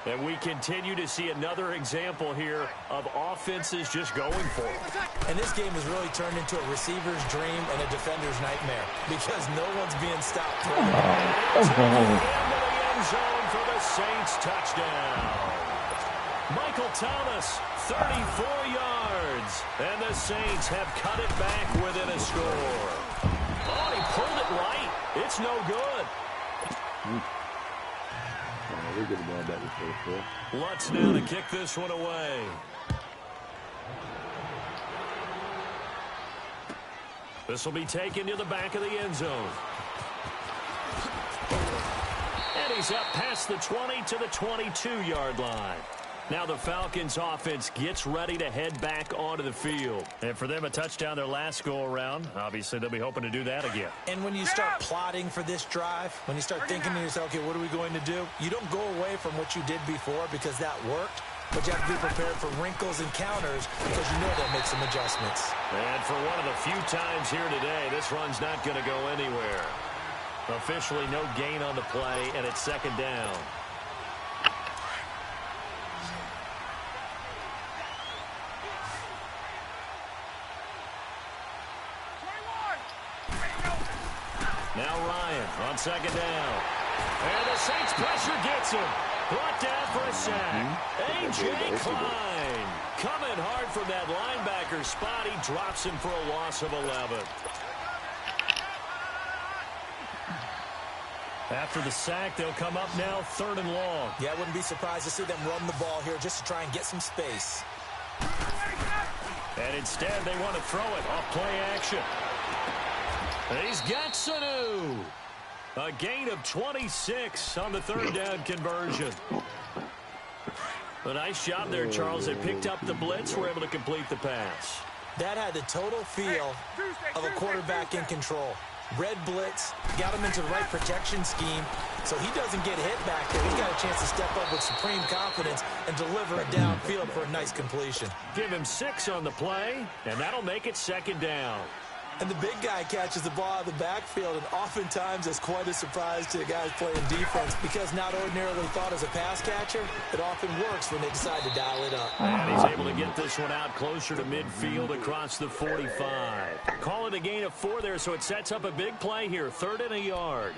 And we continue to see another example here of offenses just going for it. And this game has really turned into a receiver's dream and a defender's nightmare because no one's being stopped. Into the end zone for the Saints touchdown. Michael Thomas, 34 yards. And the Saints have cut it back within a score. Oh, he pulled it right. It's no good. Lutz now to kick this one away. This will be taken to the back of the end zone. And he's up past the 20 to the 22-yard line. Now the Falcons offense gets ready to head back onto the field. And for them, a touchdown their last go-around. Obviously, they'll be hoping to do that again. And when you start plotting for this drive, when you start thinking to yourself, okay, what are we going to do? You don't go away from what you did before because that worked. But you have to be prepared for wrinkles and counters because you know they'll make some adjustments. And for one of the few times here today, this run's not going to go anywhere. Officially no gain on the play, and it's second down. Now Ryan on second down. And the Saints pressure gets him. Brought down for a sack. A.J. Klein coming hard from that linebacker spot. He drops him for a loss of 11. After the sack, they'll come up now 3rd and long. Yeah, I wouldn't be surprised to see them run the ball here just to try and get some space. And instead, they want to throw it off play action. He's got Sanu. A gain of 26 on the 3rd down conversion. A nice job there, Charles. They picked up the blitz, were able to complete the pass. That had the total feel of a quarterback in control. Red blitz, got him into the right protection scheme, so he doesn't get hit back there. He's got a chance to step up with supreme confidence and deliver it downfield for a nice completion. Give him 6 on the play, and that'll make it 2nd down. And the big guy catches the ball out of the backfield, and oftentimes it's quite a surprise to the guys playing defense because not ordinarily thought as a pass catcher, it often works when they decide to dial it up. And he's able to get this one out closer to midfield across the 45. Call it a gain of 4 there, so it sets up a big play here, 3rd and a yard.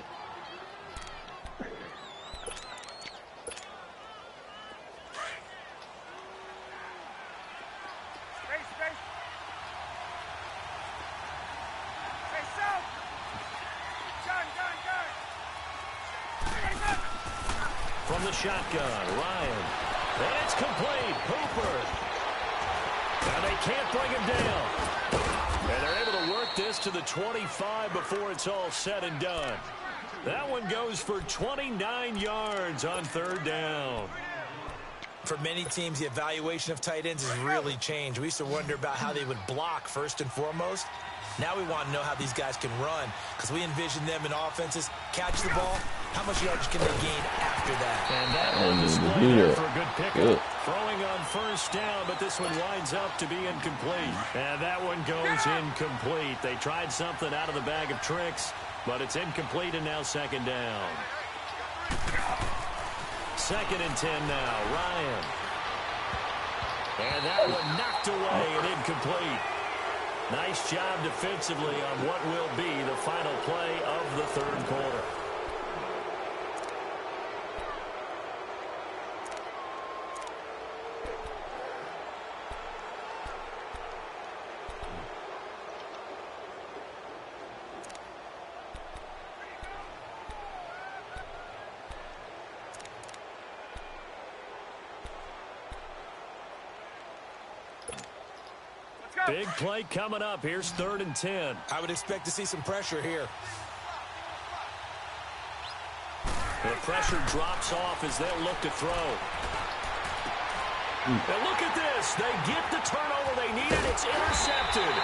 From the shotgun, Ryan. And it's complete. Hooper. And they can't bring him down. And they're able to work this to the 25 before it's all said and done. That one goes for 29 yards on 3rd down. For many teams, the evaluation of tight ends has really changed. We used to wonder about how they would block first and foremost. Now we want to know how these guys can run because we envision them in offenses, catch the ball, how much yardage can they gain after that? And that one displayed there for a good pickup. Throwing on 1st down, but this one winds up to be incomplete. And that one goes incomplete. They tried something out of the bag of tricks, but it's incomplete and now 2nd down. 2nd and 10 now, Ryan. And that one knocked away and incomplete. Nice job defensively on what will be the final play of the 3rd quarter. Big play coming up. Here's 3rd and 10. I would expect to see some pressure here. The pressure drops off as they'll look to throw. And look at this. They get the turnover they needed. It's intercepted.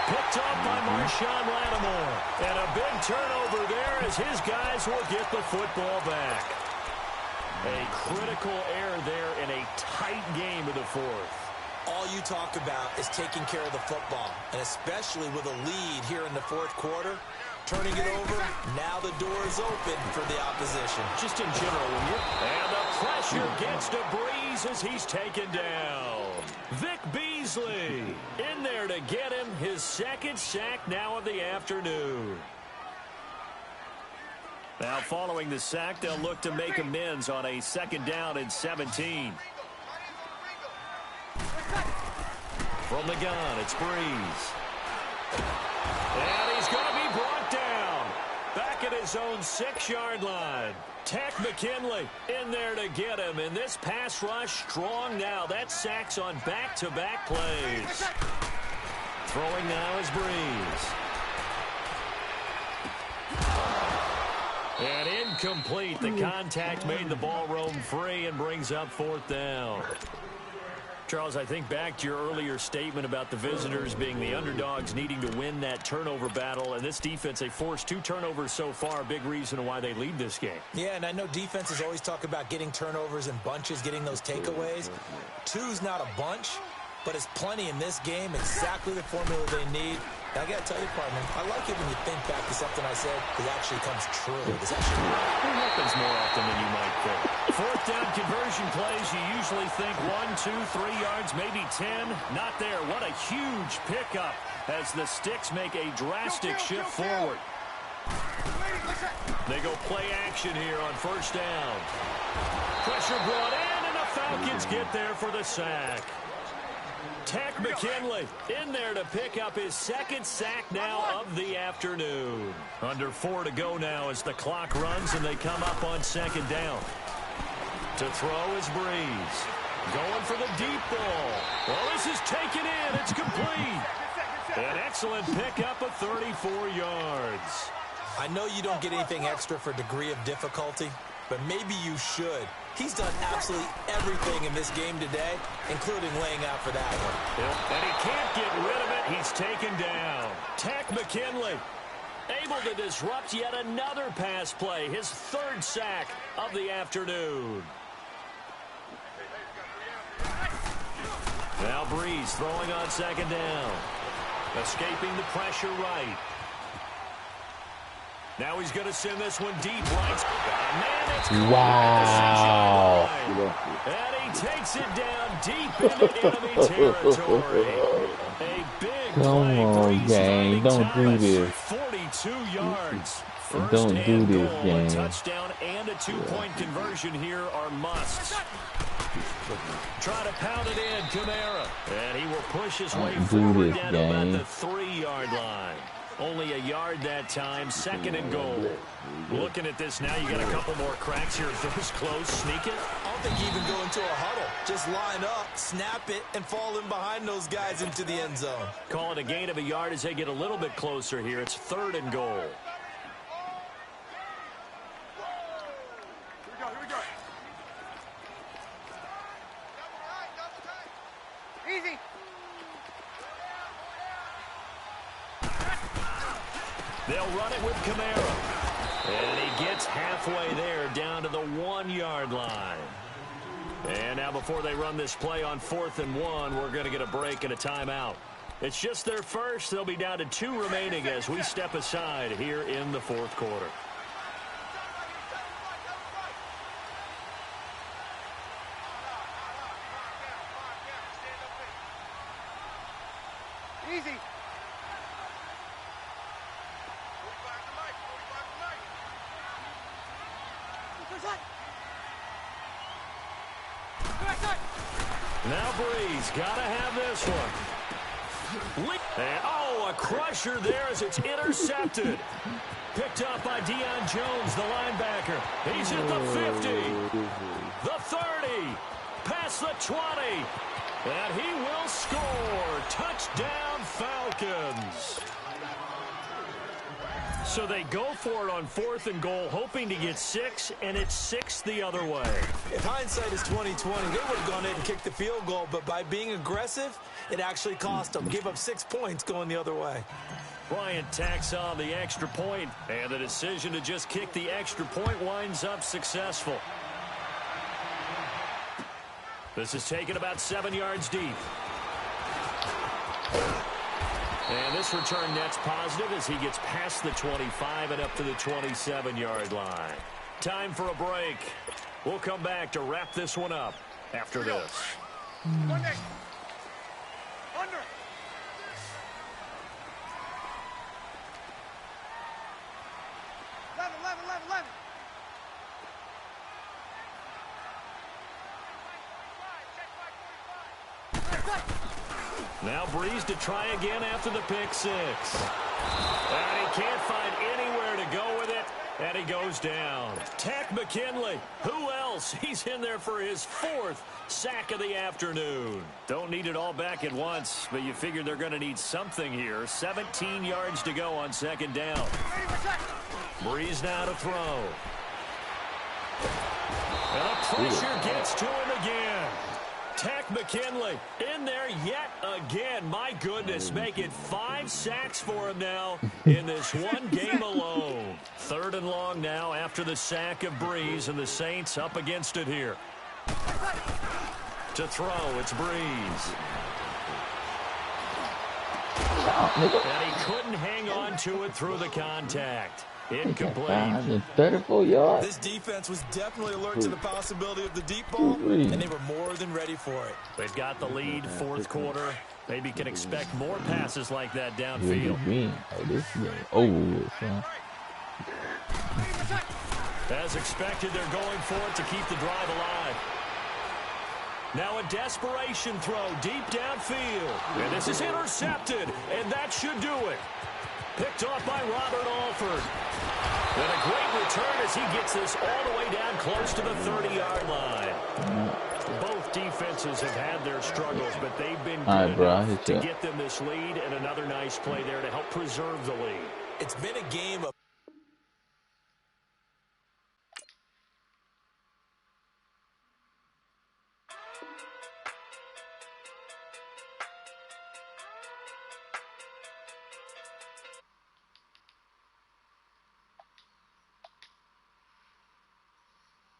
Picked up by Marshawn Lattimore. And a big turnover there as his guys will get the football back. A critical error there in a tight game of the 4th. All you talk about is taking care of the football, and especially with a lead here in the 4th quarter, turning it over, now the door is open for the opposition. Just in general, when you're... And the pressure gets to Breeze as he's taken down. Vic Beasley in there to get him his 2nd sack now of the afternoon. Now following the sack, they'll look to make amends on a 2nd down and 17. From the gun, it's Breeze. And he's going to be brought down. Back at his own 6-yard line. Tech McKinley in there to get him. And this pass rush strong now. That sack's on back-to-back plays. Throwing now is Breeze. Incomplete. The contact made the ball roam free and brings up 4th down. Charles, I think back to your earlier statement about the visitors being the underdogs needing to win that turnover battle. And this defense, they forced 2 turnovers so far. Big reason why they lead this game. Yeah, and I know defenses always talk about getting turnovers in bunches, getting those takeaways. 2's not a bunch, but it's plenty in this game. Exactly the formula they need. And I got to tell you, partner, I like it when you think back to something I said that actually comes true. This actually happens more often than you might think. 4th down conversion plays, you usually think 1, 2, 3 yards, maybe 10. Not there. What a huge pickup as the Sticks make a drastic shift forward. They go play action here on 1st down. Pressure brought in, and the Falcons get there for the sack. Takk McKinley in there to pick up his 2nd sack now of the afternoon. Under 4 to go now as the clock runs and they come up on 2nd down. To throw is Breeze. Going for the deep ball. Well, this is taken in. It's complete. An excellent pickup of 34 yards. I know you don't get anything extra for degree of difficulty, but maybe you should. He's done absolutely everything in this game today, including laying out for that one. And he can't get rid of it. He's taken down. Takk McKinley able to disrupt yet another pass play. His 3rd sack of the afternoon. Now Breeze throwing on 2nd down. Escaping the pressure right. Now he's going to send this one deep right. Man, it's wow. And he takes it down deep into enemy territory. A big Come on, gang. Don't do this. 42 yards. Don't do this, gang. A touchdown and a 2-point conversion here are musts. Try to pound it in, Kamara. And he will push his way forward down to about the 3-yard line. Only a yard that time, 2nd and goal. Looking at this now, you got a couple more cracks here. First close, sneak it. I don't think you even go into a huddle. Just line up, snap it, and fall in behind those guys into the end zone. Call it a gain of a yard as they get a little bit closer here. It's 3rd and goal. Here we go. Easy. They'll run it with Kamara. And he gets halfway there down to the 1-yard line. And now before they run this play on 4th and 1, we're going to get a break and a timeout. It's just their first. They'll be down to 2 remaining as we step aside here in the 4th quarter. Easy. Now Breeze, gotta have this one. And, oh, a crusher there as it's intercepted. Picked up by Deion Jones, the linebacker. He's at the 50, the 30, past the 20, and he will score. Touchdown, Falcons. So they go for it on 4th and goal, hoping to get 6, and it's 6 the other way. If hindsight is 20/20, they would have gone in and kicked the field goal, but by being aggressive, it actually cost them. Give up 6 points going the other way. Bryant tacks on the extra point, and the decision to just kick the extra point winds up successful. This is taken about 7 yards deep. And this return net's positive as he gets past the 25 and up to the 27-yard line. Time for a break. We'll come back to wrap this one up after this. Under. 11. Now Breeze to try again after the pick 6. And he can't find anywhere to go with it, and he goes down. Takk McKinley, who else? He's in there for his 4th sack of the afternoon. Don't need it all back at once, but you figure they're going to need something here. 17 yards to go on 2nd down. Breeze now to throw. And the pressure gets to him again. Tech McKinley in there yet again. My goodness, making 5 sacks for him now in this one game alone. 3rd and long now after the sack of Breeze, and the Saints up against it here. To throw, it's Breeze. And he couldn't hang on to it through the contact. Incomplete. 34 yards. This defense was definitely alert to the possibility of the deep ball, and they were more than ready for it. They've got the lead, 4th quarter. Maybe can expect more passes like that downfield. As expected, they're going for it to keep the drive alive. Now a desperation throw deep downfield. And this is intercepted, and that should do it. Picked off by Robert Alford. And a great return as he gets this all the way down close to the 30-yard line. Both defenses have had their struggles, but they've been good enough to get them this lead, and another nice play there to help preserve the lead. It's been a game of